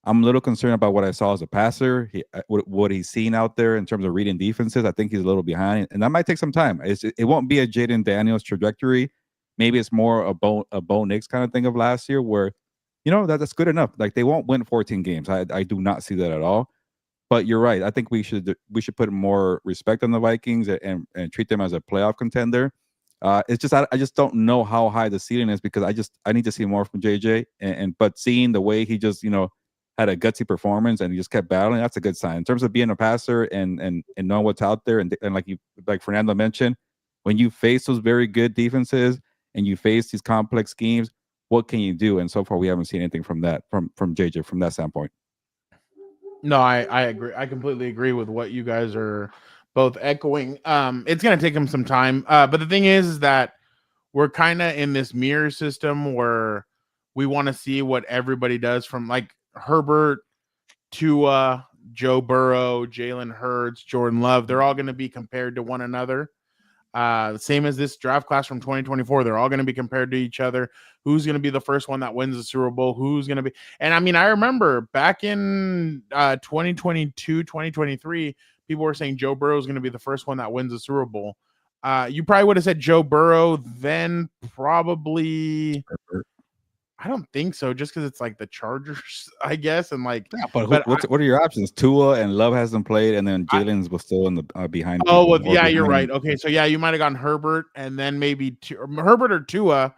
I'm a little concerned about what I saw as a passer. What he's seen out there in terms of reading defenses. I think he's a little behind, and that might take some time. It won't be a Jaden Daniels trajectory. Maybe it's more a Bo Nix kind of thing of last year, where that's good enough. Like they won't win 14 games. I do not see that at all. But you're right. I think we should put more respect on the Vikings and treat them as a playoff contender. It's just I just don't know how high the ceiling is, because I need to see more from JJ. But seeing the way he just had a gutsy performance and he just kept battling, that's a good sign in terms of being a passer and knowing what's out there. And like Fernando mentioned, when you face those very good defenses and you face these complex schemes, what can you do? And so far, we haven't seen anything from that from JJ from that standpoint. No, I agree. I completely agree with what you guys are both echoing. It's going to take him some time. But the thing is that we're kind of in this mirror system where we want to see what everybody does, from like Herbert, Tua, Joe Burrow, Jalen Hurts, Jordan Love. They're all going to be compared to one another. Same as this draft class from 2024. They're all going to be compared to each other. Who's going to be the first one that wins the Super Bowl? Who's going to be? And I mean, I remember back in 2022, 2023, people were saying Joe Burrow is going to be the first one that wins the Super Bowl. You probably would have said Joe Burrow, then probably I don't think so, just because it's like the Chargers, I guess, and like. Yeah, but what are your options? Tua and Love hasn't played, and then Jalen's was still in the behind. Oh well, yeah, you're right. Okay, so yeah, you might have gone Herbert, and then maybe Herbert or Tua,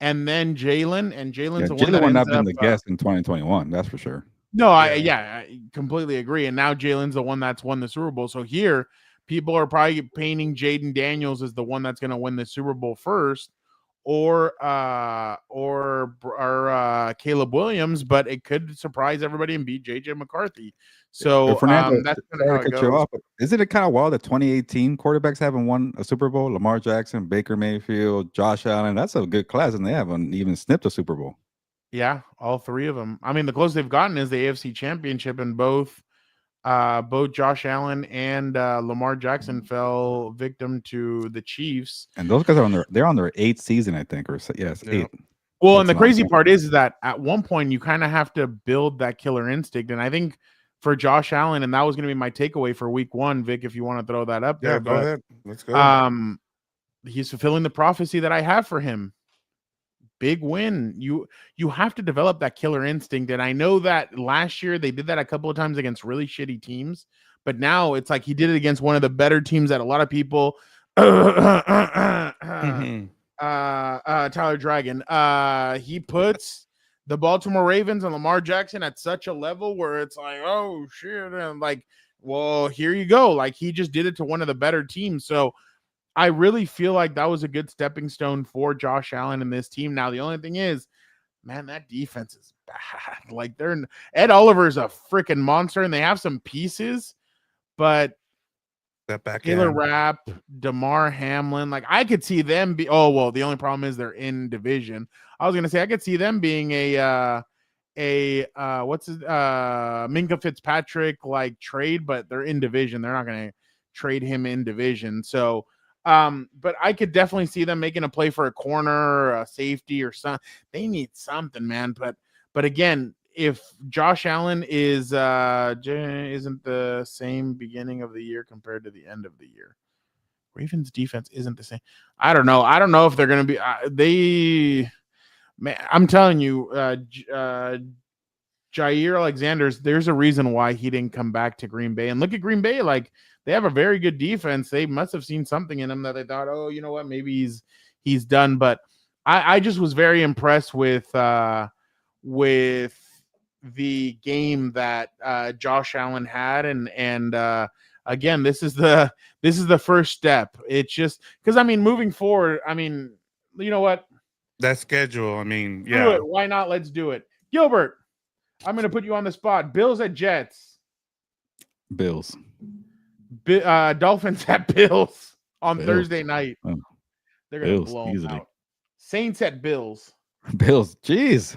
and then Jalen, and Jalen's the one that would not been the guest in 2021. That's for sure. No, I completely agree. And now Jalen's the one that's won the Super Bowl. So here, people are probably painting Jaden Daniels as the one that's going to win the Super Bowl first, or Caleb Williams, but it could surprise everybody and beat JJ McCarthy. So Fernando, that's kind of how it goes. Isn't it kind of wild that 2018 quarterbacks haven't won a Super Bowl? Lamar Jackson, Baker Mayfield, Josh Allen. That's a good class, and they haven't even snipped a Super Bowl. Yeah, all three of them. I mean, the closest they've gotten is the AFC Championship, and both Josh Allen and Lamar Jackson fell victim to the Chiefs. And those guys are on their eighth season, I think, or yes, yeah. 8. Well, that's and the crazy part is that at one point you kind of have to build that killer instinct, and I think for Josh Allen, and that was going to be my takeaway for Week 1, Vic, if you want to throw that up there. Yeah, go ahead. Let's go. He's fulfilling the prophecy that I have for him. Big win. You have to develop that killer instinct. And I know that last year they did that a couple of times against really shitty teams, but now it's like he did it against one of the better teams that a lot of people Tyler Dragon. He puts the Baltimore Ravens and Lamar Jackson at such a level where it's like, oh shit, and like, well, here you go. Like he just did it to one of the better teams. So I really feel like that was a good stepping stone for Josh Allen and this team. Now, the only thing is, man, that defense is bad. Like Ed Oliver's a freaking monster, and they have some pieces, but that back Taylor end. Rapp, DeMar Hamlin, like I could see them be. Oh well, the only problem is they're in division. I was gonna say I could see them being what's his Minka Fitzpatrick like trade, but they're in division. They're not gonna trade him in division. So, but I could definitely see them making a play for a corner, or a safety, or something. They need something, man. But again, if Josh Allen isn't the same beginning of the year compared to the end of the year, Ravens defense isn't the same. I don't know. I don't know if they're going to be man, I'm telling you, Jair Alexander's, there's a reason why he didn't come back to Green Bay. And look at Green Bay, like they have a very good defense. They must have seen something in him that they thought, oh, you know what, maybe he's done. But I just was very impressed with the game that Josh Allen had, and again, this is the first step. It's just because moving forward, you know what? That schedule, yeah. Do it. Why not? Let's do it. Gilbert, I'm going to put you on the spot. Bills at Jets. Bills. Dolphins at Bills on Bills. Thursday night. Oh. They're going to Bills, blow them easily. out. Saints at Bills. Bills. Jeez.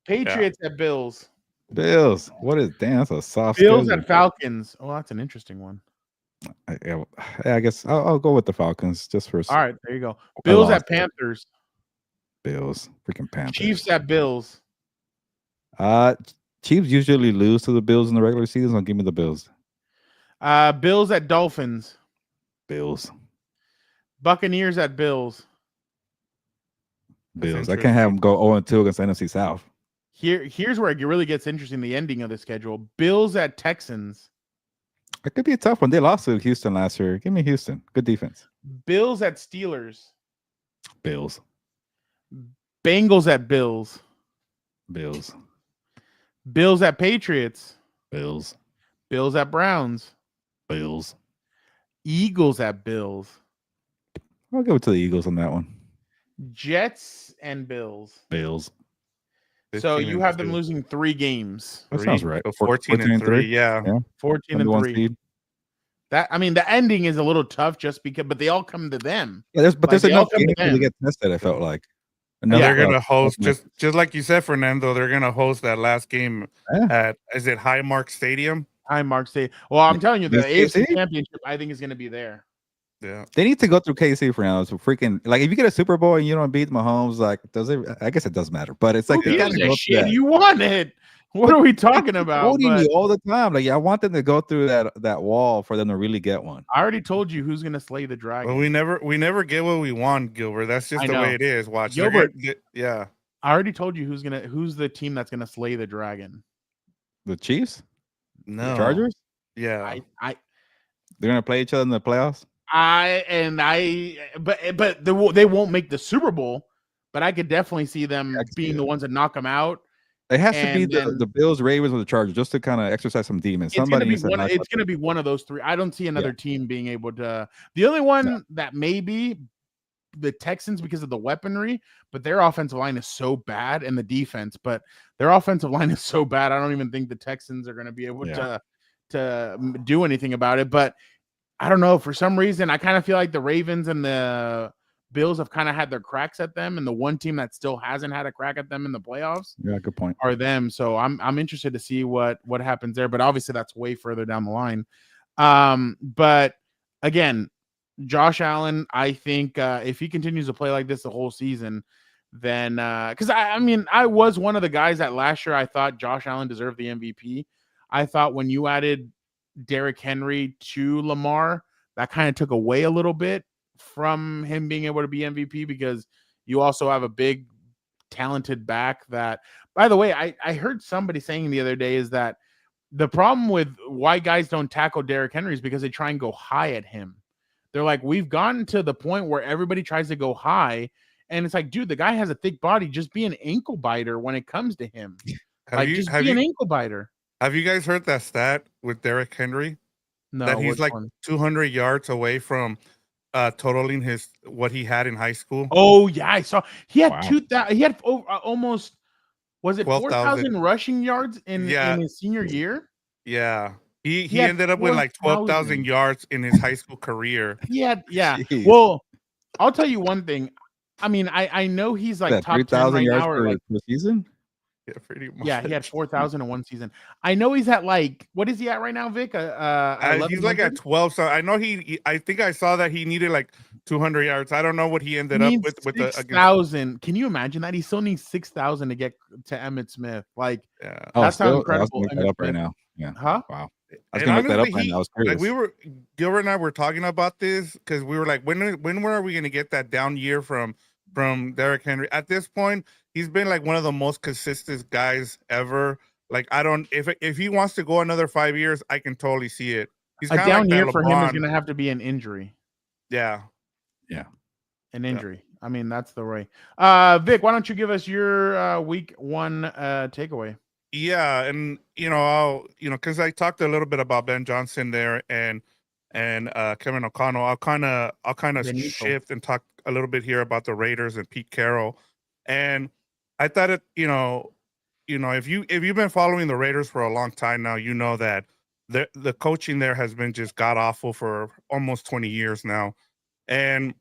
Patriots at Bills. Bills. What is damn? That's a soft. Bills schedule. at Falcons. Oh, that's an interesting one. I guess I'll go with the Falcons just for. All right, there you go. Bills at it. Panthers. Bills. Freaking Panthers. Chiefs at Bills. Chiefs usually lose to the Bills in the regular season. So give me the Bills. Bills at Dolphins. Bills. Buccaneers at Bills. Bills. I can't have them go 0-2 against the NFC South. Here's where it really gets interesting, the ending of the schedule. Bills at Texans. It could be a tough one. They lost to Houston last year. Give me Houston. Good defense. Bills at Steelers. Bills. Bengals at Bills. Bills. Bills at Patriots. Bills. Bills at Browns. Bills. Eagles at Bills. I'll give it to the Eagles on that one. Jets and Bills. Bills. So you have them losing 3 games. That sounds right. So 14-3. Yeah. 14-3. That the ending is a little tough just because, but they all come to them. Yeah, there's enough games to get tested. I felt like. They're gonna host just like you said, Fernando. They're gonna host that last game at Highmark Stadium. Highmark Stadium. Well, I'm telling you, the AFC Championship, I think, is gonna be there. Yeah, they need to go through KC for now. It's freaking like if you get a Super Bowl and you don't beat Mahomes, like does it? I guess it does matter, but it's like shit. You won it. What are we talking about? Voting me all the time. Like, I want them to go through that wall for them to really get one. I already told you who's gonna slay the dragon. Well, we never get what we want, Gilbert. That's just the way it is. Watch, Gilbert. I already told you who's the team that's gonna slay the dragon. The Chiefs? No, the Chargers? Yeah, they're gonna play each other in the playoffs. But they won't make the Super Bowl. But I could definitely see them being the ones that knock them out. It has to be the Bills, Ravens, or the Chargers, just to kind of exercise some demons. It's going to be one of those 3. I don't see another team being able to. The only one that may be the Texans because of the weaponry, but their offensive line is so bad, and the defense. But their offensive line is so bad, I don't even think the Texans are going to be able to do anything about it. But I don't know. For some reason, I kind of feel like the Ravens and the Bills have kind of had their cracks at them, and the one team that still hasn't had a crack at them in the playoffs, good point, are them. So I'm interested to see what happens there. But obviously, that's way further down the line. But again, Josh Allen, I think if he continues to play like this the whole season, then because I was one of the guys that last year I thought Josh Allen deserved the MVP. I thought when you added Derrick Henry to Lamar, that kind of took away a little bit from him being able to be MVP, because you also have a big talented back that, by the way, I heard somebody saying the other day is that the problem with why guys don't tackle Derrick Henry is because they try and go high at him. They're like, we've gotten to the point where everybody tries to go high, and it's like, dude, the guy has a thick body. Just be an ankle biter when it comes to him. Just be an ankle biter. Have you guys heard that stat with Derrick Henry? No, that he's like 200 yards away from totaling what he had in high school. Oh yeah, I saw he had Wow. 2,000. He had almost, was it 12,000. 4,000 rushing yards in Yeah, his senior year? yeah. He He had ended up with like 12,000 4,000. yards in his high school career. Yeah. Jeez. Well, I'll tell you one thing. I mean, I know he's like That top 10 3,000 right yards now, or per, like, per season. Yeah, pretty much. yeah, he had 4,000 in one season. I know he's at like, what is he at right now, Vic? He's like at 12. So I know I think I saw that he needed like 200 yards. I don't know what he He ended up needs with the against. 6,000. Can you imagine that? He still needs 6,000 to get to Emmitt Smith. Like, Yeah. Oh, that's how still? I was incredible gonna look that Emmitt up right Smith. now. Yeah. Huh? Wow. I was And gonna look that up honestly, right now. I was like curious. Gilbert and I were talking about this because we were like, when are we gonna get that down year from Derrick Henry? At this point, he's been like one of the most consistent guys ever. Like, I don't, if he wants to go another 5 years, I can totally see it. He's A kind of down like year that for him is LeBron. going to have to be an injury. Yeah. An injury. I mean, that's the way. Vic, why don't you give us your week one takeaway? Yeah, and I'll because I talked a little bit about Ben Johnson there and Kevin O'Connell. I'll kind of Benito. shift and talk a little bit here about the Raiders and Pete Carroll. And I thought if you've been following the Raiders for a long time now, you know that the coaching there has been just god awful for almost 20 years now. And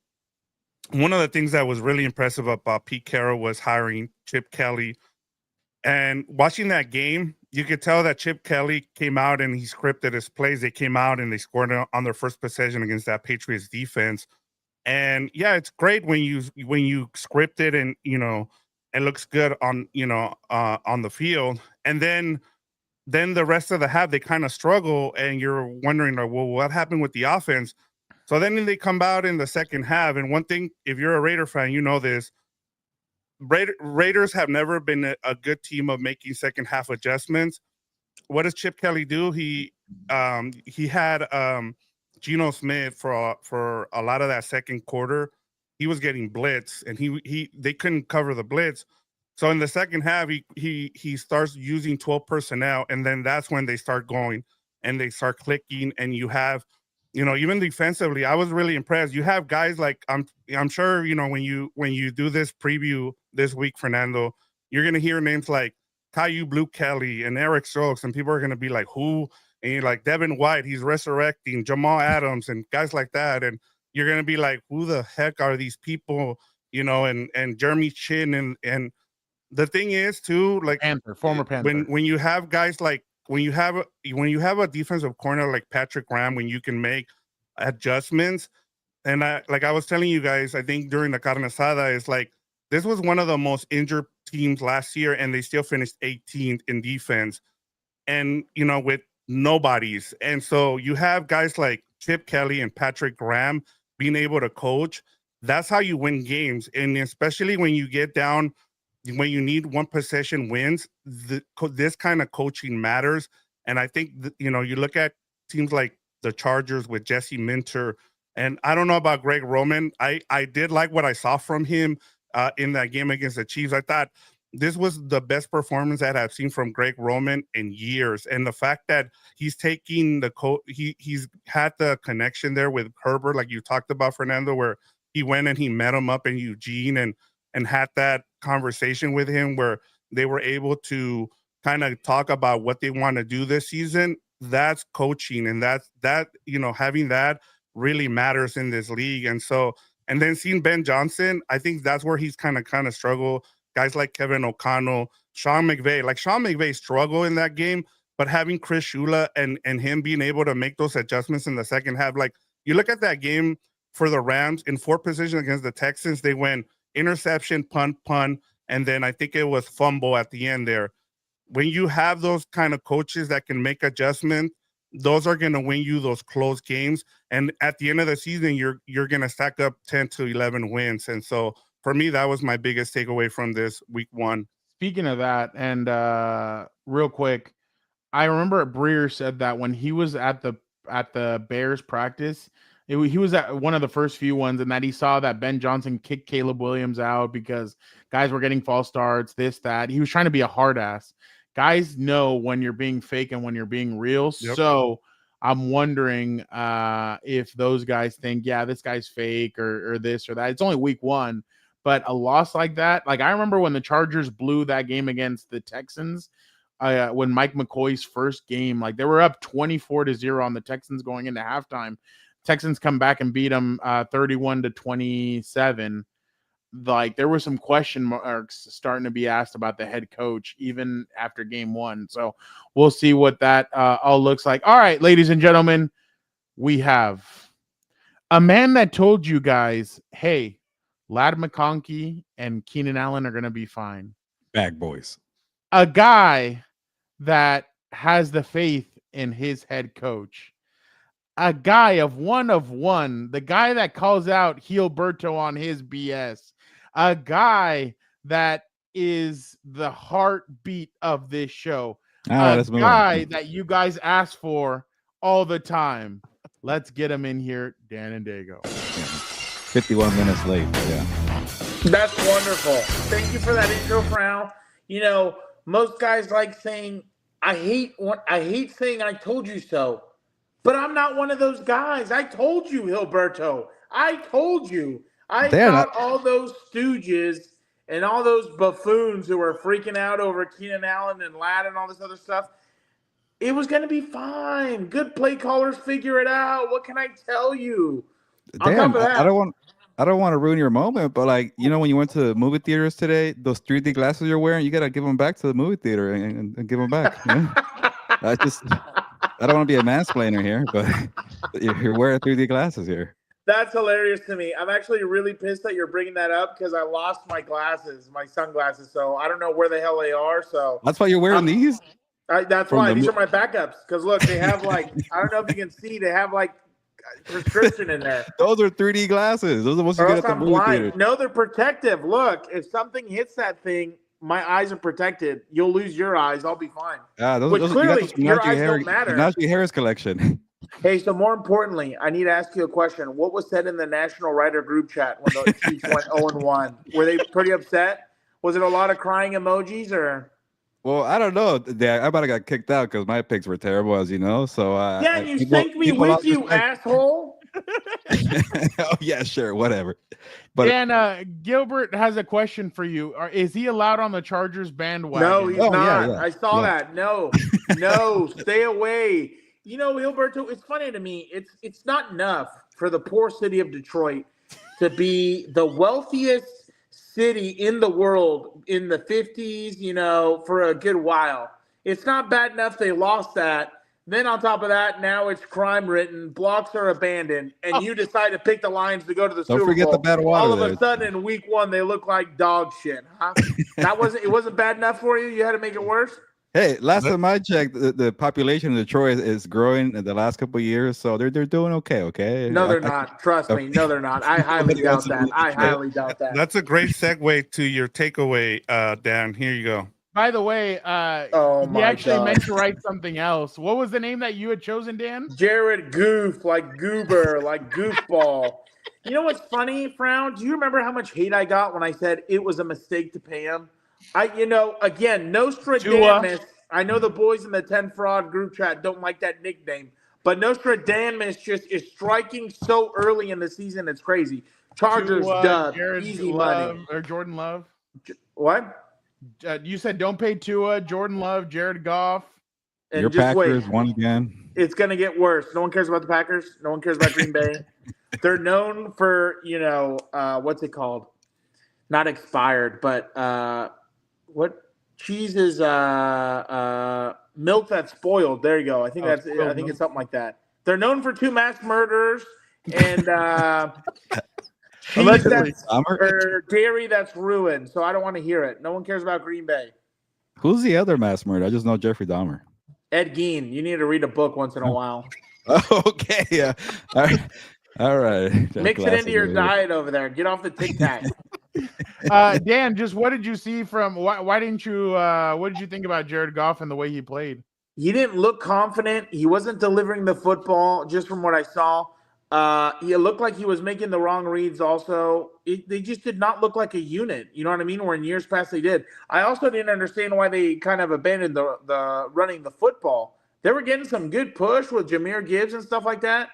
one of the things that was really impressive about Pete Carroll was hiring Chip Kelly. And watching that game, you could tell that Chip Kelly came out and he scripted his plays. They came out and they scored on their first possession against that Patriots defense. And yeah, it's great when you script it and it looks good on on the field. And then the rest of the half they kind of struggle, and you're wondering, like, well, what happened with the offense? So then they come out in the second half, and one thing, if you're a Raider fan, you know this. Raiders have never been a good team of making second half adjustments. What does Chip Kelly do? He had Geno Smith for a lot of that second quarter. He was getting blitz, and they couldn't cover the blitz. So in the second half, he starts using 12 personnel, and then that's when they start going and they start clicking. And you have, even defensively, I was really impressed. You have guys like I'm sure when you do this preview this week, Fernando, you're gonna hear names like Caillou Blue Kelly and Eric Stokes, and people are gonna be like, who? And you're like, Devin White, he's resurrecting, Jamal Adams, and guys like that, and you're gonna be like, who the heck are these people? And Jeremy Chin and the thing is too, like Former Panther. when you have guys like when you have a defensive corner like Patrick Graham, when you can make adjustments, and I was telling you guys, I think during the carne asada, is like this was one of the most injured teams last year, and they still finished 18th in defense, and with nobodies, and so you have guys like Chip Kelly and Patrick Graham being able to coach. That's how you win games, and especially when you get down. When you need one possession wins, this kind of coaching matters. And I think, you look at teams like the Chargers with Jesse Minter, and I don't know about Greg Roman. I did like what I saw from him in that game against the Chiefs. I thought this was the best performance that I've seen from Greg Roman in years. And the fact that he's taking he's had the connection there with Herbert, like you talked about, Fernando, where he went and he met him up in Eugene and had that conversation with him where they were able to kind of talk about what they want to do this season. That's coaching, and that having that really matters in this league. And then seeing Ben Johnson, I think that's where he's kind of struggle. Guys like Kevin O'Connell, Sean McVay struggle in that game, but having Chris Shula and him being able to make those adjustments in the second half, like you look at that game for the Rams in 4 position against the Texans, they went interception, punt, and then I think it was fumble at the end there. When you have those kind of coaches that can make adjustments, those are going to win you those close games. And at the end of the season, you're going to stack up 10 to 11 wins. And so for me, that was my biggest takeaway from this week one. Speaking of that, and real quick, I remember Breer said that when he was at the Bears practice, he was at one of the first few ones, and that he saw that Ben Johnson kicked Caleb Williams out because guys were getting false starts, this, that. He was trying to be a hard ass. Guys know when you're being fake and when you're being real. Yep. So I'm wondering if those guys think, yeah, this guy's fake or this or that. It's only week 1, but a loss like that, like I remember when the Chargers blew that game against the Texans, when Mike McCoy's first game, like they were up 24-0 on the Texans going into halftime. Texans come back and beat them 31-27. Like there were some question marks starting to be asked about the head coach even after game 1. So we'll see what that all looks like. All right, ladies and gentlemen, we have a man that told you guys, hey, Ladd McConkey and Keenan Allen are going to be fine. Bag boys. A guy that has the faith in his head coach. A guy of one, the guy that calls out Heelberto on his BS. A guy that is the heartbeat of this show. A guy that you guys ask for all the time. Let's get him in here, Dan and Dago. 51 minutes late, but yeah. That's wonderful. Thank you for that intro, Frau. You know, most guys like saying, I hate saying I told you so. But I'm not one of those guys. I told you, Heelberto. I told you. I thought all those stooges and all those buffoons who were freaking out over Keenan Allen and Ladd and all this other stuff, it was going to be fine. Good play callers figure it out. What can I tell you? Dan, on top of that, I don't want to ruin your moment, but like, you know, when you went to the movie theaters today, those 3D glasses you're wearing, you got to give them back to the movie theater and give them back. You know? I don't want to be a mansplainer here, but you're wearing 3D glasses here. That's hilarious to me. I'm actually really pissed that you're bringing that up because I lost my glasses, my sunglasses. So I don't know where the hell they are. So that's why you're wearing these? That's why. These are my backups. Because look, they have like, I don't know if you can see, they have like prescription in there. Those are 3D glasses. Those are what you get at the movie theater. No, they're protective. Look, if something hits that thing, my eyes are protected. You'll lose your eyes. I'll be fine. Clearly, your eyes don't matter. Najee Harris collection. Hey, so more importantly, I need to ask you a question. What was said in the National Writer group chat when the Chiefs went 0-1? Were they pretty upset? Was it a lot of crying emojis or? Well, I don't know. I about to got kicked out because my picks were terrible, as you know. So yeah, you sank me with you, asshole. Oh yeah, sure, whatever. But Dan, Gilbert has a question for you. Is he allowed on the Chargers bandwagon? No, he's not. Yeah. I saw that. No, stay away. You know, Heelberto, it's funny to me. It's not enough for the poor city of Detroit to be the wealthiest city in the world in the 50s, you know, for a good while. It's not bad enough they lost that. Then on top of that, now it's crime-ridden, blocks are abandoned, and you decide to pick the Lions to go to the Super Bowl. Don't forget the bad water. All of a sudden, in week 1, they look like dog shit, huh? It wasn't bad enough for you? You had to make it worse? Hey, last time I checked, the population of Detroit is growing in the last couple of years, so they're doing okay. Okay. No, they're not. Trust me. No, they're not. I highly doubt that. I highly doubt that. That's a great segue to your takeaway, Dan. Here you go. By the way, he actually meant to write something else. What was the name that you had chosen, Dan? Jared Goof, like goober, like goofball. You know what's funny, Frown? Do you remember how much hate I got when I said it was a mistake to pay him? Again, Nostradamus. I know the boys in the 10 Fraud group chat don't like that nickname, but Nostradamus just is striking so early in the season. It's crazy. Chargers dub, easy money. Or Jordan Love. What? You said don't pay Tua, Jordan Love, Jared Goff. And your Packers won again. It's going to get worse. No one cares about the Packers. No one cares about Green Bay. They're known for, what's it called? Not expired, but what cheese is milk that's spoiled. There you go. I think it's something like that. They're known for 2 mass murders and cheese or dairy that's ruined. So I don't want to hear it. No one cares about Green Bay. Who's the other mass murderer? I just know Jeffrey Dahmer. Ed Gein. You need to read a book once in a while. Okay. Yeah. All right. Mix it into your diet over there. Get off the Tic Tac. Dan, just what did you see from why didn't you what did you think about Jared Goff and the way he played? He didn't look confident. He wasn't delivering the football just from what I saw. He looked like he was making the wrong reads also. They just did not look like a unit. You know what I mean? Where in years past they did. I also didn't understand why they kind of abandoned the running the football. They were getting some good push with Jahmyr Gibbs and stuff like that.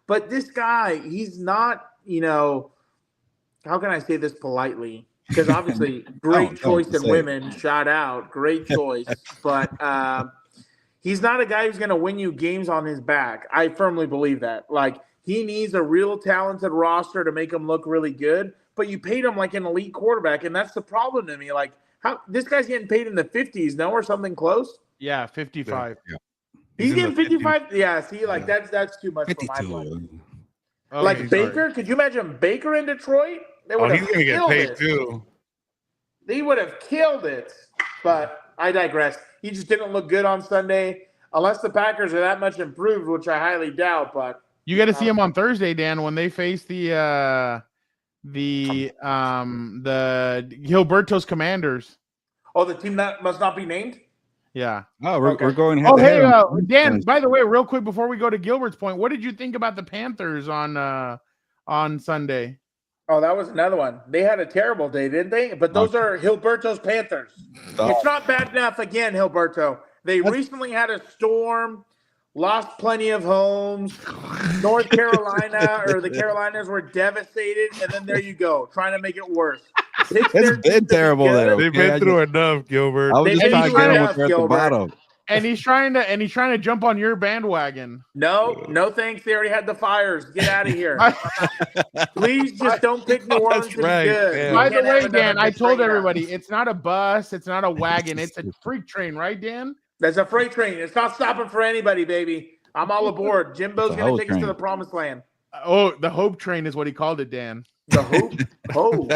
But this guy, he's not, how can I say this politely? Because obviously, great choice in women. Shout out. Great choice. But he's not a guy who's going to win you games on his back. I firmly believe that. Like, he needs a real talented roster to make him look really good. But you paid him like an elite quarterback, and that's the problem to me. Like, how this guy's getting paid in the 50s, no, or something close? Yeah, 55. Yeah. He's getting 55. Yeah, see, like that's too much for my blood. Oh, Like Baker, could you imagine Baker in Detroit? They would he's have gonna get killed paid it. too. They would have killed it. But I digress. He just didn't look good on Sunday, unless the Packers are that much improved, which I highly doubt. But you got to see him on Thursday, Dan, when they face the Heelberto's Commanders. Oh, the team that must not be named? Yeah. Oh, we're going Oh, head to hey, head. Dan, by the way, real quick before we go to Gilbert's point, what did you think about the Panthers on Sunday? Oh, that was another one. They had a terrible day, didn't they? But those are Heelberto's Panthers. It's not bad enough again, Heelberto. They recently had a storm, lost plenty of homes. North Carolina or the Carolinas were devastated, and then there you go, trying to make it worse. It's been terrible there. They've been through enough, Gilbert. I was just trying to get him at the Gilbert. bottom. And he's trying to jump on your bandwagon. No thanks. They already had the fires. Get out of here. Please just don't pick New Orleans to be good. Yeah. By the way, Dan, I told everybody it's not a bus, it's not a wagon, it's a freak train, right, Dan? That's a freight train. It's not stopping for anybody, baby. I'm all aboard. Jimbo's going to take us to the promised land. Oh, the Hope Train is what he called it, Dan. The Hope?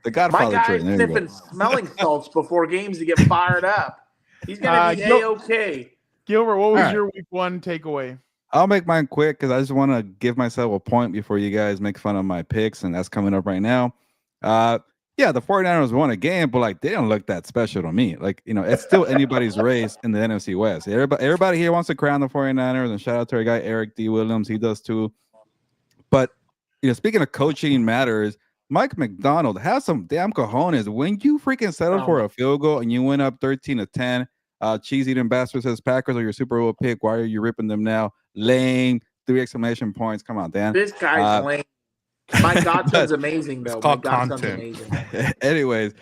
The Godfather My guy's train. There you go. sniffing smelling salts before games to get fired up. He's going to be A-okay. Gilbert, what was right. your week one takeaway? I'll make mine quick because I just want to give myself a point before you guys make fun of my picks, and that's coming up right now. Yeah, the 49ers won a game, but like they don't look that special to me. Like, it's still anybody's race in the NFC West. Everybody here wants to crown the 49ers, and shout out to our guy Eric D. Williams. He does too. But speaking of coaching matters, Mike McDonald has some damn cojones. When you freaking settle for a field goal and you went up 13-10, cheese eating bastard says Packers are your Super Bowl pick. Why are you ripping them now? Lame. 3 exclamation points. Come on, Dan. This guy's lame. My godson's amazing, though. It's called My godson's content. amazing. Anyways,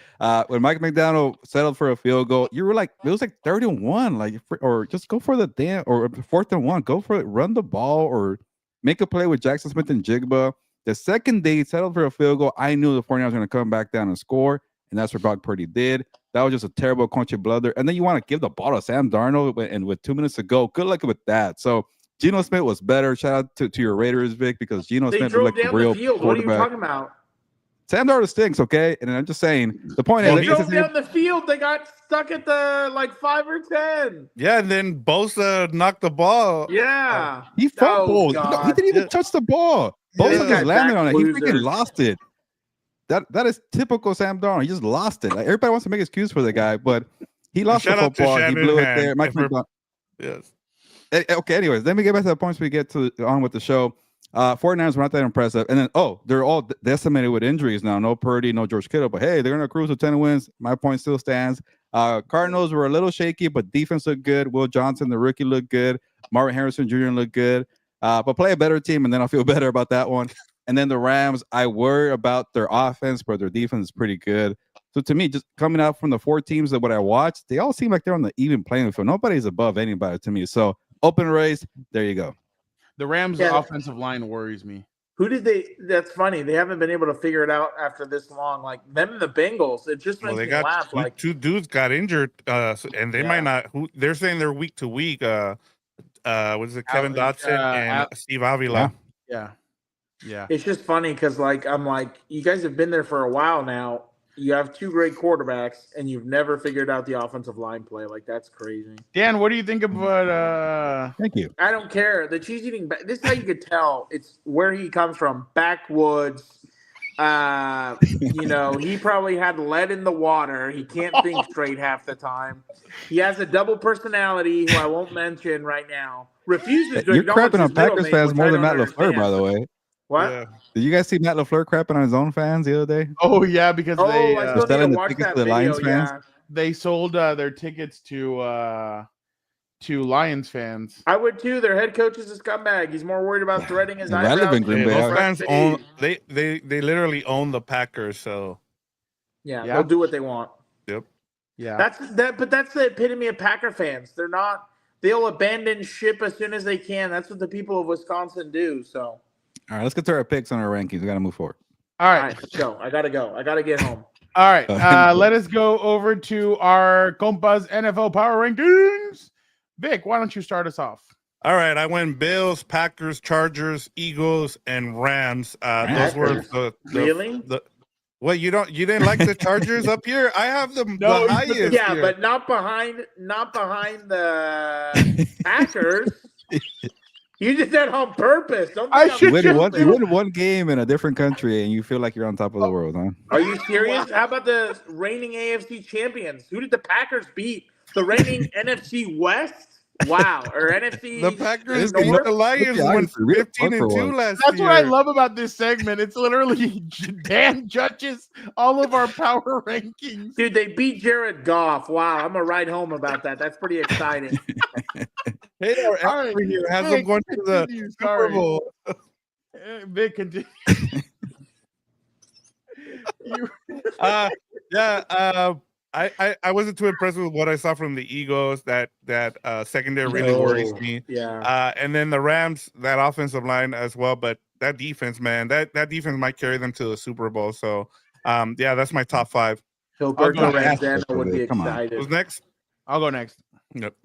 when Mike McDonald settled for a field goal, you were like, it was like 31, like, or just go for the damn, or 4th and 1, go for it, run the ball, or make a play with Jackson Smith and Jigba. The second they settled for a field goal, I knew the 49ers were going to come back down and score, and that's what Brock Purdy did. That was just a terrible coaching blunder. And then you want to give the ball to Sam Darnold, and with 2 minutes to go, good luck with that. So Geno Smith was better. Shout out to your Raiders, Vic, because Geno Smith was like a real quarterback. What are you talking about? Sam Darnold stinks, okay? And I'm just saying, the point They is, drove down the field. They got stuck at the 5 or 10. Yeah, and then Bosa knocked the ball. Yeah. he fumbled. Oh, He didn't even touch the ball. Bosa just landed on it. He loser. freaking lost it. That is typical Sam Darnold. He just lost it. Like, everybody wants to make excuse for the guy, but he lost the Shout out to football. He Shannon blew it Hand. there. Mike McDonald. Yes. Okay, anyways, let me get back to the points we get on with the show. 49ers were not that impressive. And then, they're all decimated with injuries now. No Purdy, no George Kittle. But, hey, they're going to cruise to 10 wins. My point still stands. Cardinals were a little shaky, but defense looked good. Will Johnson, the rookie, looked good. Marvin Harrison Jr. looked good. But play a better team, and then I'll feel better about that one. And then the Rams, I worry about their offense, but their defense is pretty good. So to me, just coming out from the 4 teams that what I watched, they all seem like they're on the even playing field. Nobody's above anybody to me. So open race, there you go. The Rams' offensive line worries me. Who did they? That's funny. They haven't been able to figure it out after this long. Like them and the Bengals, it just makes me laugh. Like two dudes got injured, and they might not. They're saying they're week to week. What is it? Kevin Dotson and Steve Avila. Yeah. It's just funny because I'm like, you guys have been there for a while now. You have 2 great quarterbacks, and you've never figured out the offensive line play. Like, that's crazy. Dan, what do you think about Thank you. I don't care. The cheese eating. This is how you could tell it's where he comes from. Backwoods. He probably had lead in the water. He can't think straight half the time. He has a double personality who I won't mention right now. Refuses to. You're crapping on Packers fans more than Matt LaFleur, by the way. What? Yeah. Did you guys see Matt LaFleur crapping on his own fans the other day? Oh yeah, because they I still need to watch that video. Lions fans? Yeah. They sold their tickets to to Lions fans. I would too. Their head coach is a scumbag. He's more worried about threading his eyebrows. Irrelevant Green Hey, Bay. those Out. fans own they literally own the Packers. So Yeah, Yeah. they'll do what they want. yep. Yeah. But that's the epitome of Packer fans. They'll abandon ship as soon as they can. That's what the people of Wisconsin do. So All right, let's get to our picks on our rankings. We got to move forward. All all right. right, let's go. I gotta go. I gotta get home. All right. Let us go over to our Compas NFL Power Rankings. Vic, why don't you start us off? All right, I went Bills, Packers, Chargers, Eagles, and Rams. Those were the Really? What you didn't like the Chargers up here? I have them No, the highest. Yeah, here. but not behind the Packers. You did that on purpose. Don't I think I'm should You just- win one game in a different country, and you feel like you're on top of the world, huh? Are you serious? How about the reigning AFC champions? Who did the Packers beat? The reigning NFC West? Wow. Or NFC The Packers North? beat the Lions Yeah, went we had fun 15-2 for once. last That's year. what I love about this segment. It's literally Dan judges all of our power rankings. Dude, they beat Jared Goff. Wow, I'm gonna ride home about that. That's pretty exciting. Hey, our All right, expert here has Vic, them going to the continue. Super Sorry. Bowl. Vic, continue. You- I wasn't too impressed with what I saw from the Eagles. That secondary really No. worries me. Yeah. And then the Rams, that offensive line as well. But that defense, man, that defense might carry them to the Super Bowl. So, that's my top five. Heelberto I'll go Ranzano would be Come on. excited. Who's next? I'll go next. Yep.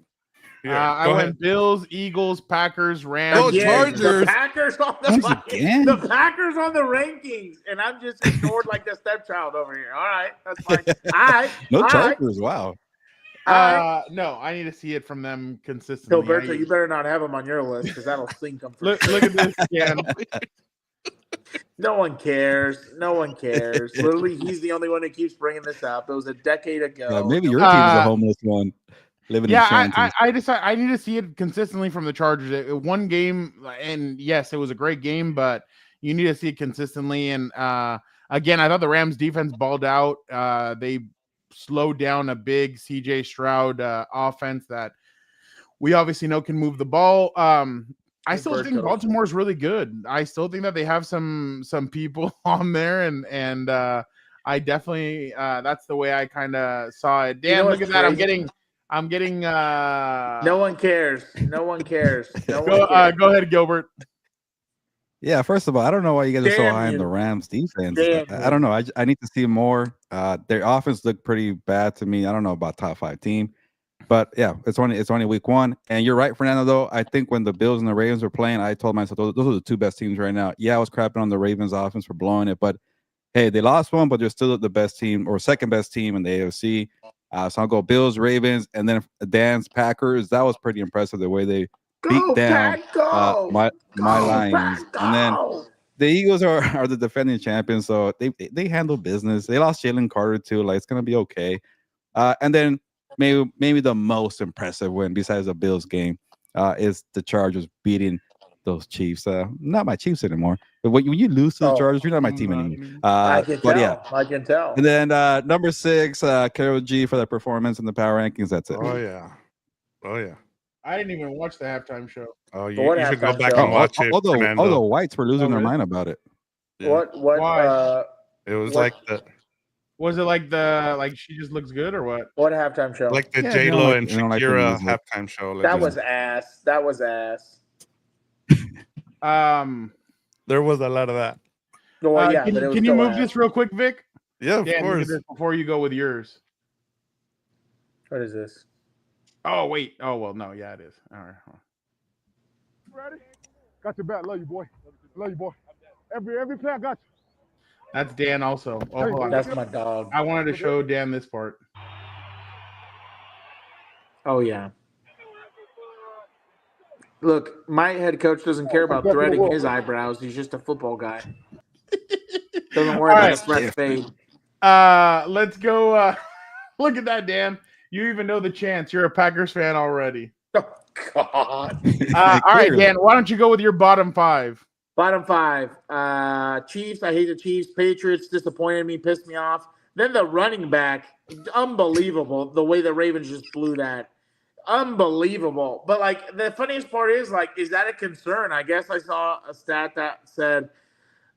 I go went ahead. Bills, Eagles, Packers, Rams. Oh, Again, Chargers. The Packers on the Once fucking- again? the Packers on the rankings, and I'm just ignored like the stepchild over here. All right, that's fine. All right, No all right, Chargers. Wow. all right. No, I need to see it from them consistently. Heelberto, you better not have him on your list because that'll sink him. Look at this, Dan. No one cares. No one cares. Literally, he's the only one who keeps bringing this up. It was a decade ago. Yeah, maybe your team's a homeless one. Living in Yeah, shanties. I decided I need to see it consistently from the Chargers. One game, and yes, it was a great game, but you need to see it consistently. And again, I thought the Rams defense balled out. They slowed down a big CJ Stroud offense that we obviously know can move the ball. I still think Baltimore is really good. I still think that they have some people on there, and I definitely that's the way I kind of saw it. Dan, look at that! I'm getting. No one cares. No one cares. No Go, one cares. go ahead, Gilbert. Yeah, first of all, I don't know why you guys are so Damn high on you. the Rams defense. Damn I don't know. I need to see more. Their offense looked pretty bad to me. I don't know about top 5 team, but yeah, it's only week 1. And you're right, Fernando. Though I think when the Bills and the Ravens were playing, I told myself those are the 2 best teams right now. Yeah, I was crapping on the Ravens offense for blowing it, but hey, they lost one, but they're still the best team or second best team in the AFC. So I'll go Bills, Ravens, and then Dan's Packers. That was pretty impressive the way they beat down Pack, go. my Go, Lions. Pack, And then go. the Eagles are the defending champions, so they handle business. They lost Jalen Carter too. Like, it's gonna be okay. And then maybe the most impressive win besides the Bills game is the Chargers beating those Chiefs. Not my Chiefs anymore. But when you lose to the Oh, Chargers, you're not my team anymore. I can but tell. yeah. I can tell. And then number 6, Karol G for the performance in the power rankings. That's it. Oh yeah. I didn't even watch the halftime show. Oh, What you should go halftime back show? and watch it. All the Fernando. whites were losing Oh, their really? mind about it. Yeah. What? Why? It was What- like the Was it like she just looks good or what? What halftime show? like the Yeah, J you Lo don't like- and you don't like the Shakira music. halftime show. that Like, was ass. That was ass. there was a lot of that. Well, yeah, can but it was you still move ass. this real quick, Vic? Yeah, of Dan, look at course. this before you go with yours. What is this? Oh wait. Oh well, no. Yeah, it is. All right. hold on. Ready? Got your back. Love you, boy. Love you, boy. Every player got you. That's Dan also. Oh, hold on. That's my dog. I wanted to show Dan this part. Oh yeah. Look, my head coach doesn't care about threading his eyebrows. He's just a football guy. Doesn't worry All about right. a fresh fade. Let's go. Look at that, Dan. You even know the chance. You're a Packers fan already. Oh God. All right, Clearly. Dan. Why don't you go with your bottom 5? Bottom 5. Chiefs. I hate the Chiefs. Patriots disappointed me, pissed me off. Then the running back, unbelievable the way the Ravens just blew that. unbelievable. But like the funniest part is like, is that a concern? I guess I saw a stat that said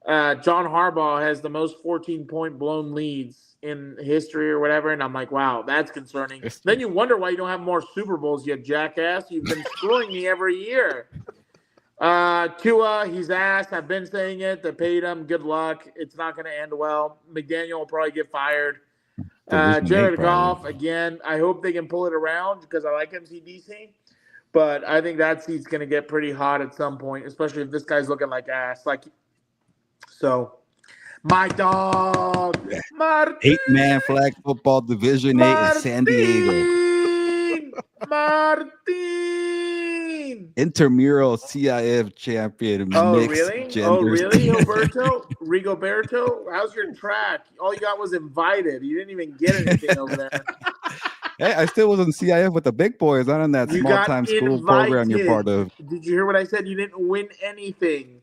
John Harbaugh has the most 14-point blown leads in history or whatever, and I'm like, wow, that's concerning. Then you wonder why you don't have more Super Bowls, you jackass. You've been screwing me every year. Tua, he's ass. I've been saying it. They paid him. Good luck. It's not going to end well. McDaniel will probably get fired. Jared Goff, again, I hope they can pull it around because I like MCDC. But I think that seat's going to get pretty hot at some point, especially if this guy's looking like ass. So, my dog, Martin. 8-man flag football division 8 in San Diego. Martin. Intramural CIF champion. Oh, mixed really? genders. Oh, really? Heelberto? Rigoberto? How's your track? All you got was invited. You didn't even get anything over there. Hey, I still was in CIF with the big boys, not in that You small got time school program you're part of. Did you hear what I said? You didn't win anything.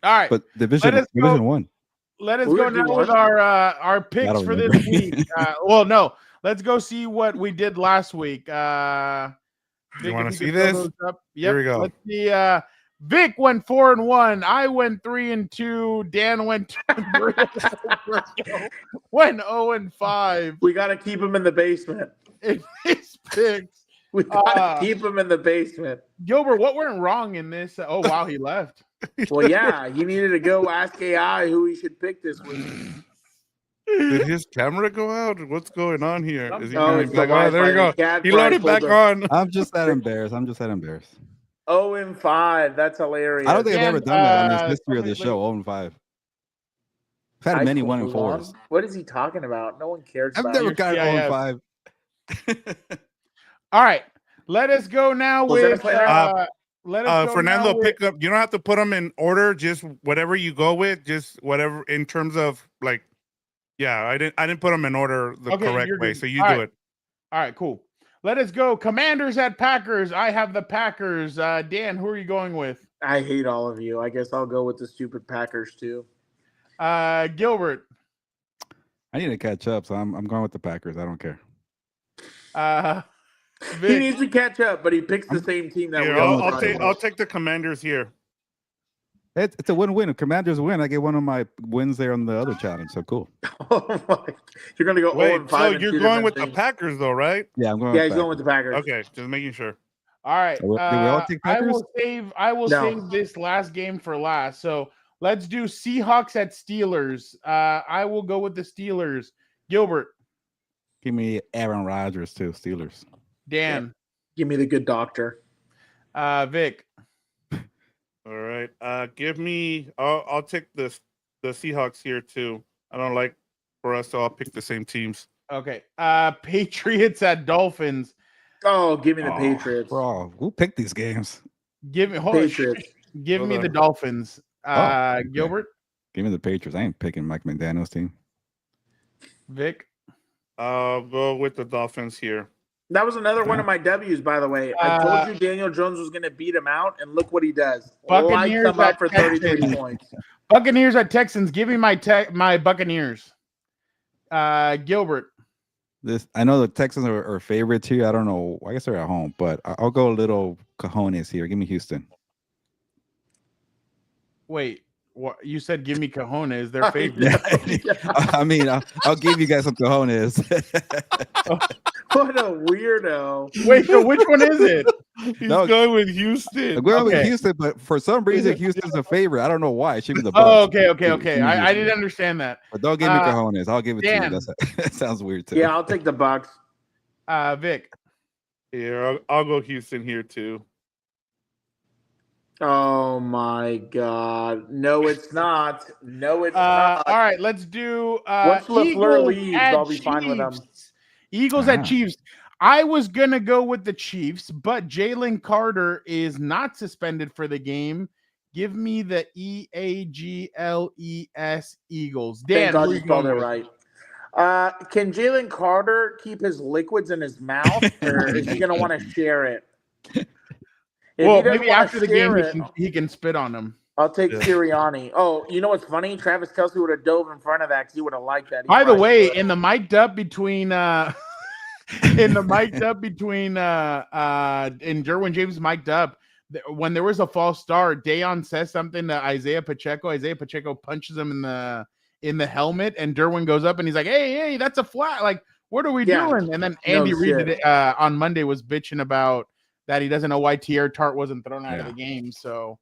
All right. But division 1. Let us go now with our picks for this week. Well, no. Let's go see what we did last week. You want to see this? Yep. Here we go. Let's see. Vic went 4-1. I went 3-2. Dan went 2-3. Went 0-5. We got to keep him in the basement. In his picks. We got to keep him in the basement. Gilbert, what went wrong in this? Oh, wow, he left. Well, yeah, he needed to go ask AI who he should pick this week. Did his camera go out? What's going on here? Is he it's like, oh, there we go. He loaded back on. I'm just that embarrassed. 0-5. That's hilarious. I don't think I've ever done that in the history of the show. 0-5. I've had many 1-4s. What is he talking about? No one cares I've about never it. got 0-5. All right. Let us go now with Fernando pickup. You don't have to put them in order, just whatever you go with, just whatever in terms of like. Yeah, I didn't put them in order the correct way, so you do it. All right, cool. Let us go. Commanders at Packers. I have the Packers. Dan, who are you going with? I hate all of you. I guess I'll go with the stupid Packers too. Gilbert. I need to catch up, so I'm going with the Packers. I don't care. He needs to catch up, but he picks the same team that I'll take the Commanders here. It's a win-win. If Commanders win, I get one of my wins there on the other challenge. So cool. You're going to go 0-5. So you're going with the Packers, though, right? Yeah, I'm going. Yeah, he's going with the Packers. Okay, just making sure. All right. So, did we all take Packers? I will save this last game for last. So let's do Seahawks at Steelers. I will go with the Steelers. Gilbert. Give me Aaron Rodgers too. Steelers. Dan. Give me the good doctor. Vic. All right. Give me. I'll take the Seahawks here too. I don't like for us, so I'll pick the same teams. Okay. Patriots at Dolphins. Oh, give me the Patriots. Bro, who picked these games? Give me the Dolphins. Gilbert. Give me the Patriots. I ain't picking Mike McDaniel's team. Vic. I'll go with the Dolphins here. That was another one of my W's, by the way. I told you Daniel Jones was going to beat him out, and look what he does. Buccaneers lights him up for 33 points. Buccaneers at Texans. Give me my Buccaneers. Gilbert. I know the Texans are favorites here. I don't know. I guess they're at home, but I'll go a little cojones here. Give me Houston. Wait. What you said? Give me cojones. They're favorite. I mean, I'll give you guys some cojones. What a weirdo! Wait, so which one is it? He's going with Houston. I'm going with Houston, but for some reason, Houston's a favorite. I don't know why. It should be the Bucs. Oh, okay. I didn't understand that. But don't give me cojones. I'll give it to you. That sounds weird too. Yeah, I'll take the Bucs. Vic. Yeah, I'll go Houston here too. Oh my God! No, it's not. No, it's not. All right, let's do. Once LaFleur leaves, I'll be fine with them. Eagles at Chiefs. I was gonna go with the Chiefs, but Jalen Carter is not suspended for the game. Give me the EAGLES Eagles. Dan, thank God you spelled it right. Can Jalen Carter keep his liquids in his mouth, or is he gonna want to share it? Well, maybe after the game he can spit on him. I'll take Sirianni. Oh, you know what's funny? Travis Kelce would have dove in front of that because he would have liked that. By the way, in the mic'd up between in the mic'd up between and Derwin James mic'd up. When there was a false start, Dayon says something to Isaiah Pacheco. Isaiah Pacheco punches him in the helmet, and Derwin goes up and he's like, "Hey, that's a flat. Like, what are we doing?" And then Andy Reid on Monday was bitching about that he doesn't know why Tierre Tart wasn't thrown out of the game. So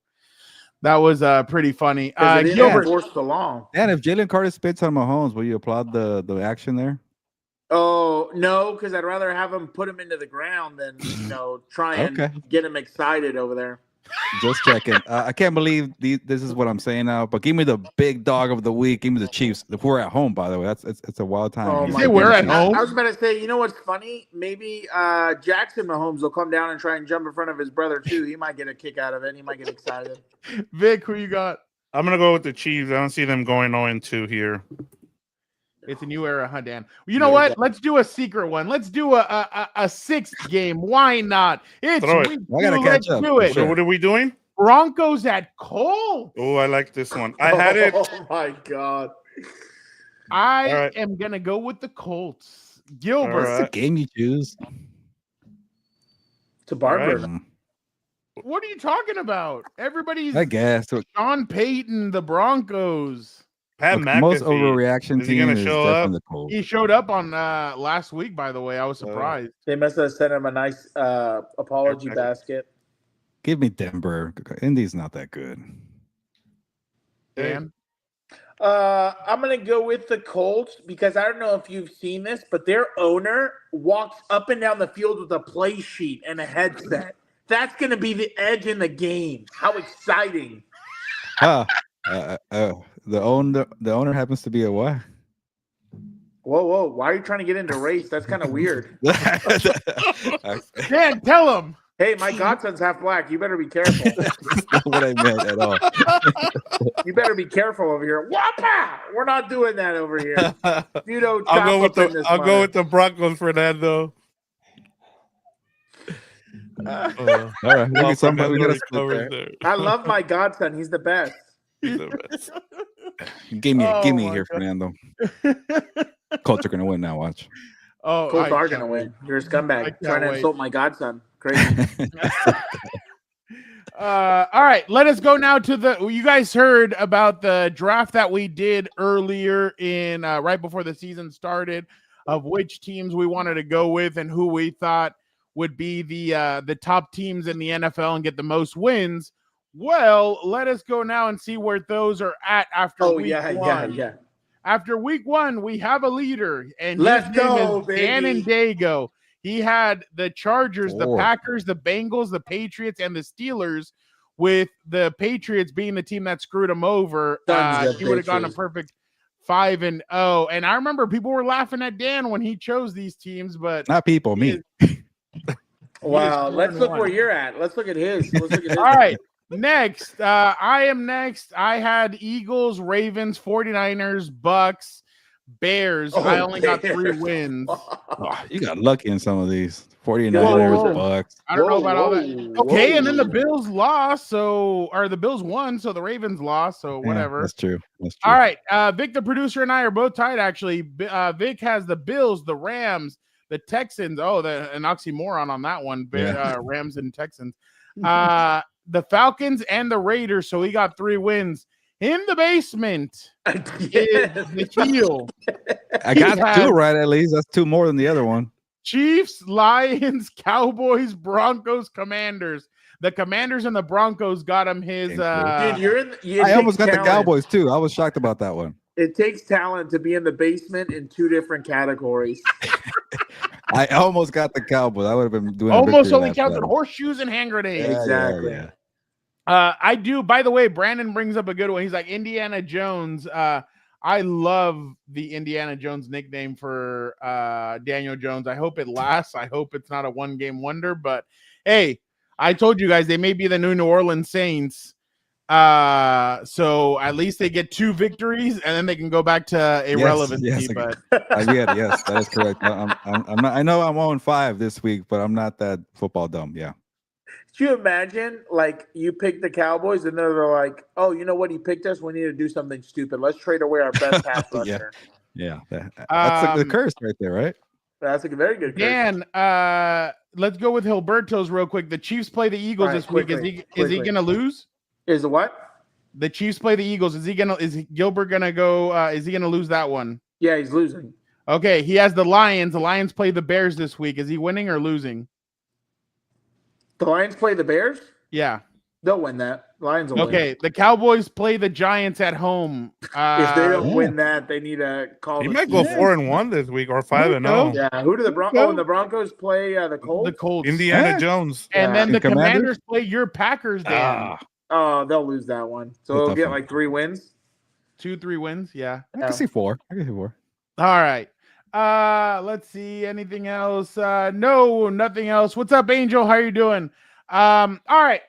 that was pretty funny. Gilbert forced the long. And if Jalen Carter spits on Mahomes, will you applaud the action there? Oh no, because I'd rather have him put him into the ground than try and get him excited over there. Just checking. I can't believe this is what I'm saying now, but give me the big dog of the week. Give me the Chiefs. If we're at home, by the way, it's a wild time. Oh, my we're at home. I was about to say, you know what's funny? Maybe Jackson Mahomes will come down and try and jump in front of his brother too. He might get a kick out of it. He might get excited. Vic, who you got? I'm gonna go with the Chiefs. I don't see them going 0-2 here. It's a new era, huh, Dan? You know what? Let's do a secret one. Let's do a sixth game. Why not? It's week 2. I gotta catch up. Do it. So what are we doing? Broncos at Colts. Oh, I like this one. I had it. Oh my god! I am gonna go with the Colts. Gilbert, what's the game you choose? To Barber. What are you talking about? Everybody's. I guess Sean Payton, the Broncos. Pat McAfee. Most overreaction team is definitely the Colts. He showed up on last week, by the way. I was surprised. They must have sent him a nice apology basket. Give me Denver. Indy's not that good. Dan? I'm going to go with the Colts because I don't know if you've seen this, but their owner walks up and down the field with a play sheet and a headset. That's going to be the edge in the game. How exciting. The owner happens to be a what? Whoa. Why are you trying to get into race? That's kind of weird. Dan, tell him. Hey, my godson's half black. You better be careful. That's not what I meant at all. You better be careful over here. Whoppa! We're not doing that over here. I'll go with the Broncos, Fernando. All right, we got there. I love my godson. He's the best. Give me here, Fernando. Colts are gonna win now. Watch. Oh, Colts are gonna win. You're a scumbag trying to insult my godson. Crazy. All right, let us go now to you guys heard about the draft that we did earlier in right before the season started of which teams we wanted to go with and who we thought would be the top teams in the NFL and get the most wins. Well, let us go now and see where those are at after week one. Yeah. After week 1, we have a leader, and let's his go, name is baby. Dan and Dago. He had the Chargers, the Packers, the Bengals, the Patriots, and the Steelers, with the Patriots being the team that screwed him over. He would have gone a perfect 5-0. And I remember people were laughing at Dan when he chose these teams, but not people, me. Wow, let's look where you're at. Let's look at his. All right. Next, I am next. I had Eagles, Ravens, 49ers, Bucks, Bears. I only got 3 wins. You got lucky in some of these. 49ers, Bucks. I don't know about all that. Okay, and then the Bills lost, or the Bills won, so the Ravens lost, so whatever. That's true. All right, Vic the producer and I are both tied, actually. Vic has the Bills, the Rams, the Texans. Oh, an oxymoron on that one. Rams and Texans. The Falcons and the Raiders, so he got 3 wins. In the basement is the heel. I got 2 right at least. That's 2 more than the other one. Chiefs, Lions, Cowboys, Broncos, Commanders. The Commanders and the Broncos got him his. Dude, I almost got the Cowboys too. I was shocked about that one. It takes talent to be in the basement in 2 different categories. I almost got the Cowboys. I would have been doing almost only counted horseshoes and hand grenades. Exactly. Yeah. I do. By the way, Brandon brings up a good one. He's like Indiana Jones. I love the Indiana Jones nickname for Daniel Jones. I hope it lasts. I hope it's not a 1-game wonder. But hey, I told you guys they may be the New Orleans Saints. So at least they get 2 victories, and then they can go back to irrelevancy. Yes, but yes, that is correct. I'm not. I know I'm 0-5 this week, but I'm not that football dumb. Yeah. Could you imagine, like, you pick the Cowboys, and they're like, "Oh, you know what? He picked us. We need to do something stupid. Let's trade away our best pass rusher." Yeah. That's the curse right there, right? That's a very good curse. Dan, let's go with Heelberto's real quick. The Chiefs play the Eagles All right, this week. quickly. Is he gonna lose? Is the what? The Chiefs play the Eagles. Is Gilbert gonna go? Is he gonna lose that one? Yeah, he's losing. Okay, he has the Lions. The Lions play the Bears this week. Is he winning or losing? The Lions play the Bears? Yeah. They'll win that. Lions will win. Okay, the Cowboys play the Giants at home. If they don't win that, they need to call. He might go 4-1 this week or 5-0. Yeah, who do the Broncos? Oh, and the Broncos play the Colts. The Colts. Indiana Jones. And then And the Commanders? Commanders play your Packers, Dan. Oh, they'll lose that one. So they'll get like 3 wins. 2-3 wins. Yeah. I can see 4. All right. Let's see. Anything else? No, nothing else. What's up, Angel? How you doing? All right.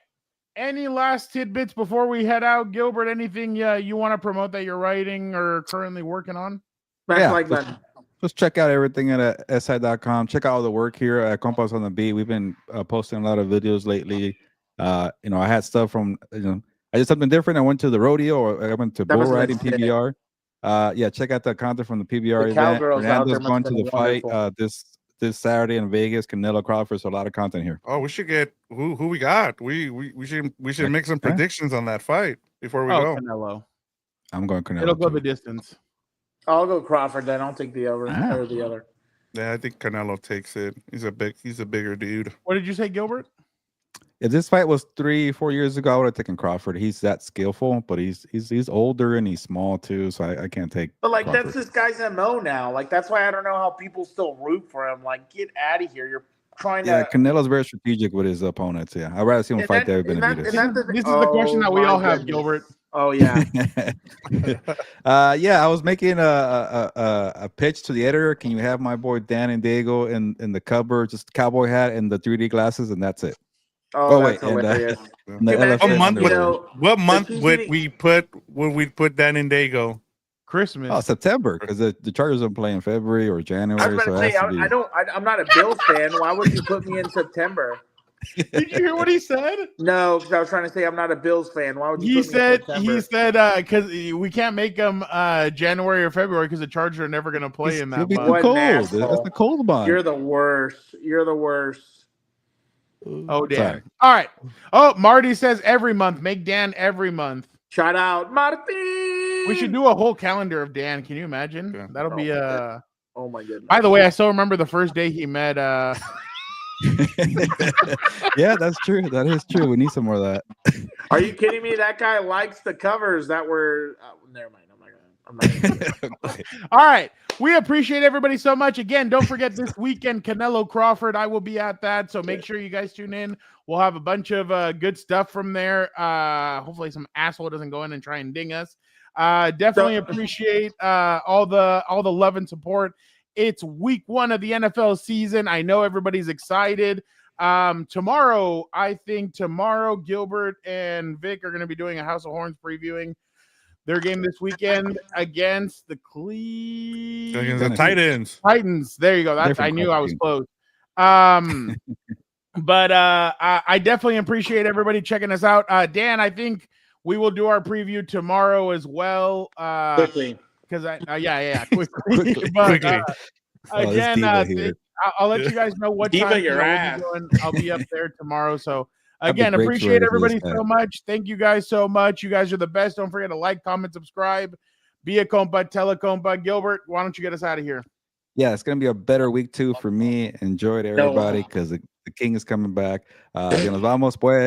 Any last tidbits before we head out, Gilbert? Anything you want to promote that you're writing or currently working on? Just check out everything at si.com. Check out all the work here at Compas on the Beat. We've been posting a lot of videos lately. I had stuff from, I did something different. I went to the rodeo, or I went to bull riding PBR. Check out the content from the PBR event. Fernando's going to the fight this Saturday in Vegas. Canelo Crawford. So a lot of content here. Oh, we should get who we got. We should make some predictions on that fight before we go. Canelo. I'm going Canelo. It'll go the distance. I'll go Crawford then. I'll take the over or the other. Yeah, I think Canelo takes it. He's a bigger dude. What did you say, Gilbert? If this fight was 3-4 years ago, I would have taken Crawford. He's that skillful, but he's older and he's small too, so I can't take. But like Crawford. that's this guy's MO now. Like that's why I don't know how people still root for him. Like get out of here. You're trying to. Yeah, Canelo's very strategic with his opponents. Yeah, I'd rather see him fight there than beat This is the question that we all have, Gilbert. Oh yeah. I was making a pitch to the editor. Can you have my boy Dan and Diego in the cover, just cowboy hat and the 3D glasses, and that's it. Oh, that's hilarious. What month would we put Dan and Dago? Christmas. Oh, September, because the Chargers don't play in February or January. I was about to say, I'm not a Bills fan. Why would you put me in September? Did you hear what he said? No, because I was trying to say I'm not a Bills fan. Why would you? He said because we can't make them January or February because the Chargers are never going to play in that month. Too cold. That's the cold month. You're the worst. You're the worst. Oh damn! Sorry. All right. Oh, Marty says every month. Make Dan every month. Shout out, Marty. We should do a whole calendar of Dan. Can you imagine? Yeah. That'll be Oh my goodness. By the way, I still remember the first day he met. Yeah, that's true. That is true. We need some more of that. Are you kidding me? That guy likes the covers that were. Never mind. I'm not gonna. All right. We appreciate everybody so much. Again, don't forget this weekend, Canelo Crawford. I will be at that, so make sure you guys tune in. We'll have a bunch of good stuff from there. Hopefully, some asshole doesn't go in and try and ding us. Definitely appreciate all the love and support. It's week 1 of the NFL season. I know everybody's excited. Tomorrow, Gilbert and Vic are going to be doing a House of Horns previewing their game this weekend against the Titans. Titans. There you go. I knew I was close. But I definitely appreciate everybody checking us out. Dan, I think we will do our preview tomorrow as well. Quickly. Because quickly. But, again, I'll let you guys know what time we'll be doing. I'll be up there tomorrow. So again, appreciate everybody so much. Thank you guys so much. You guys are the best. Don't forget to like, comment, subscribe. Be a compa, tell a compa. Gilbert, why don't you get us out of here? Yeah, it's gonna be a better week 2 for me. Enjoy it, everybody, because the king is coming back. Nos vamos, pues.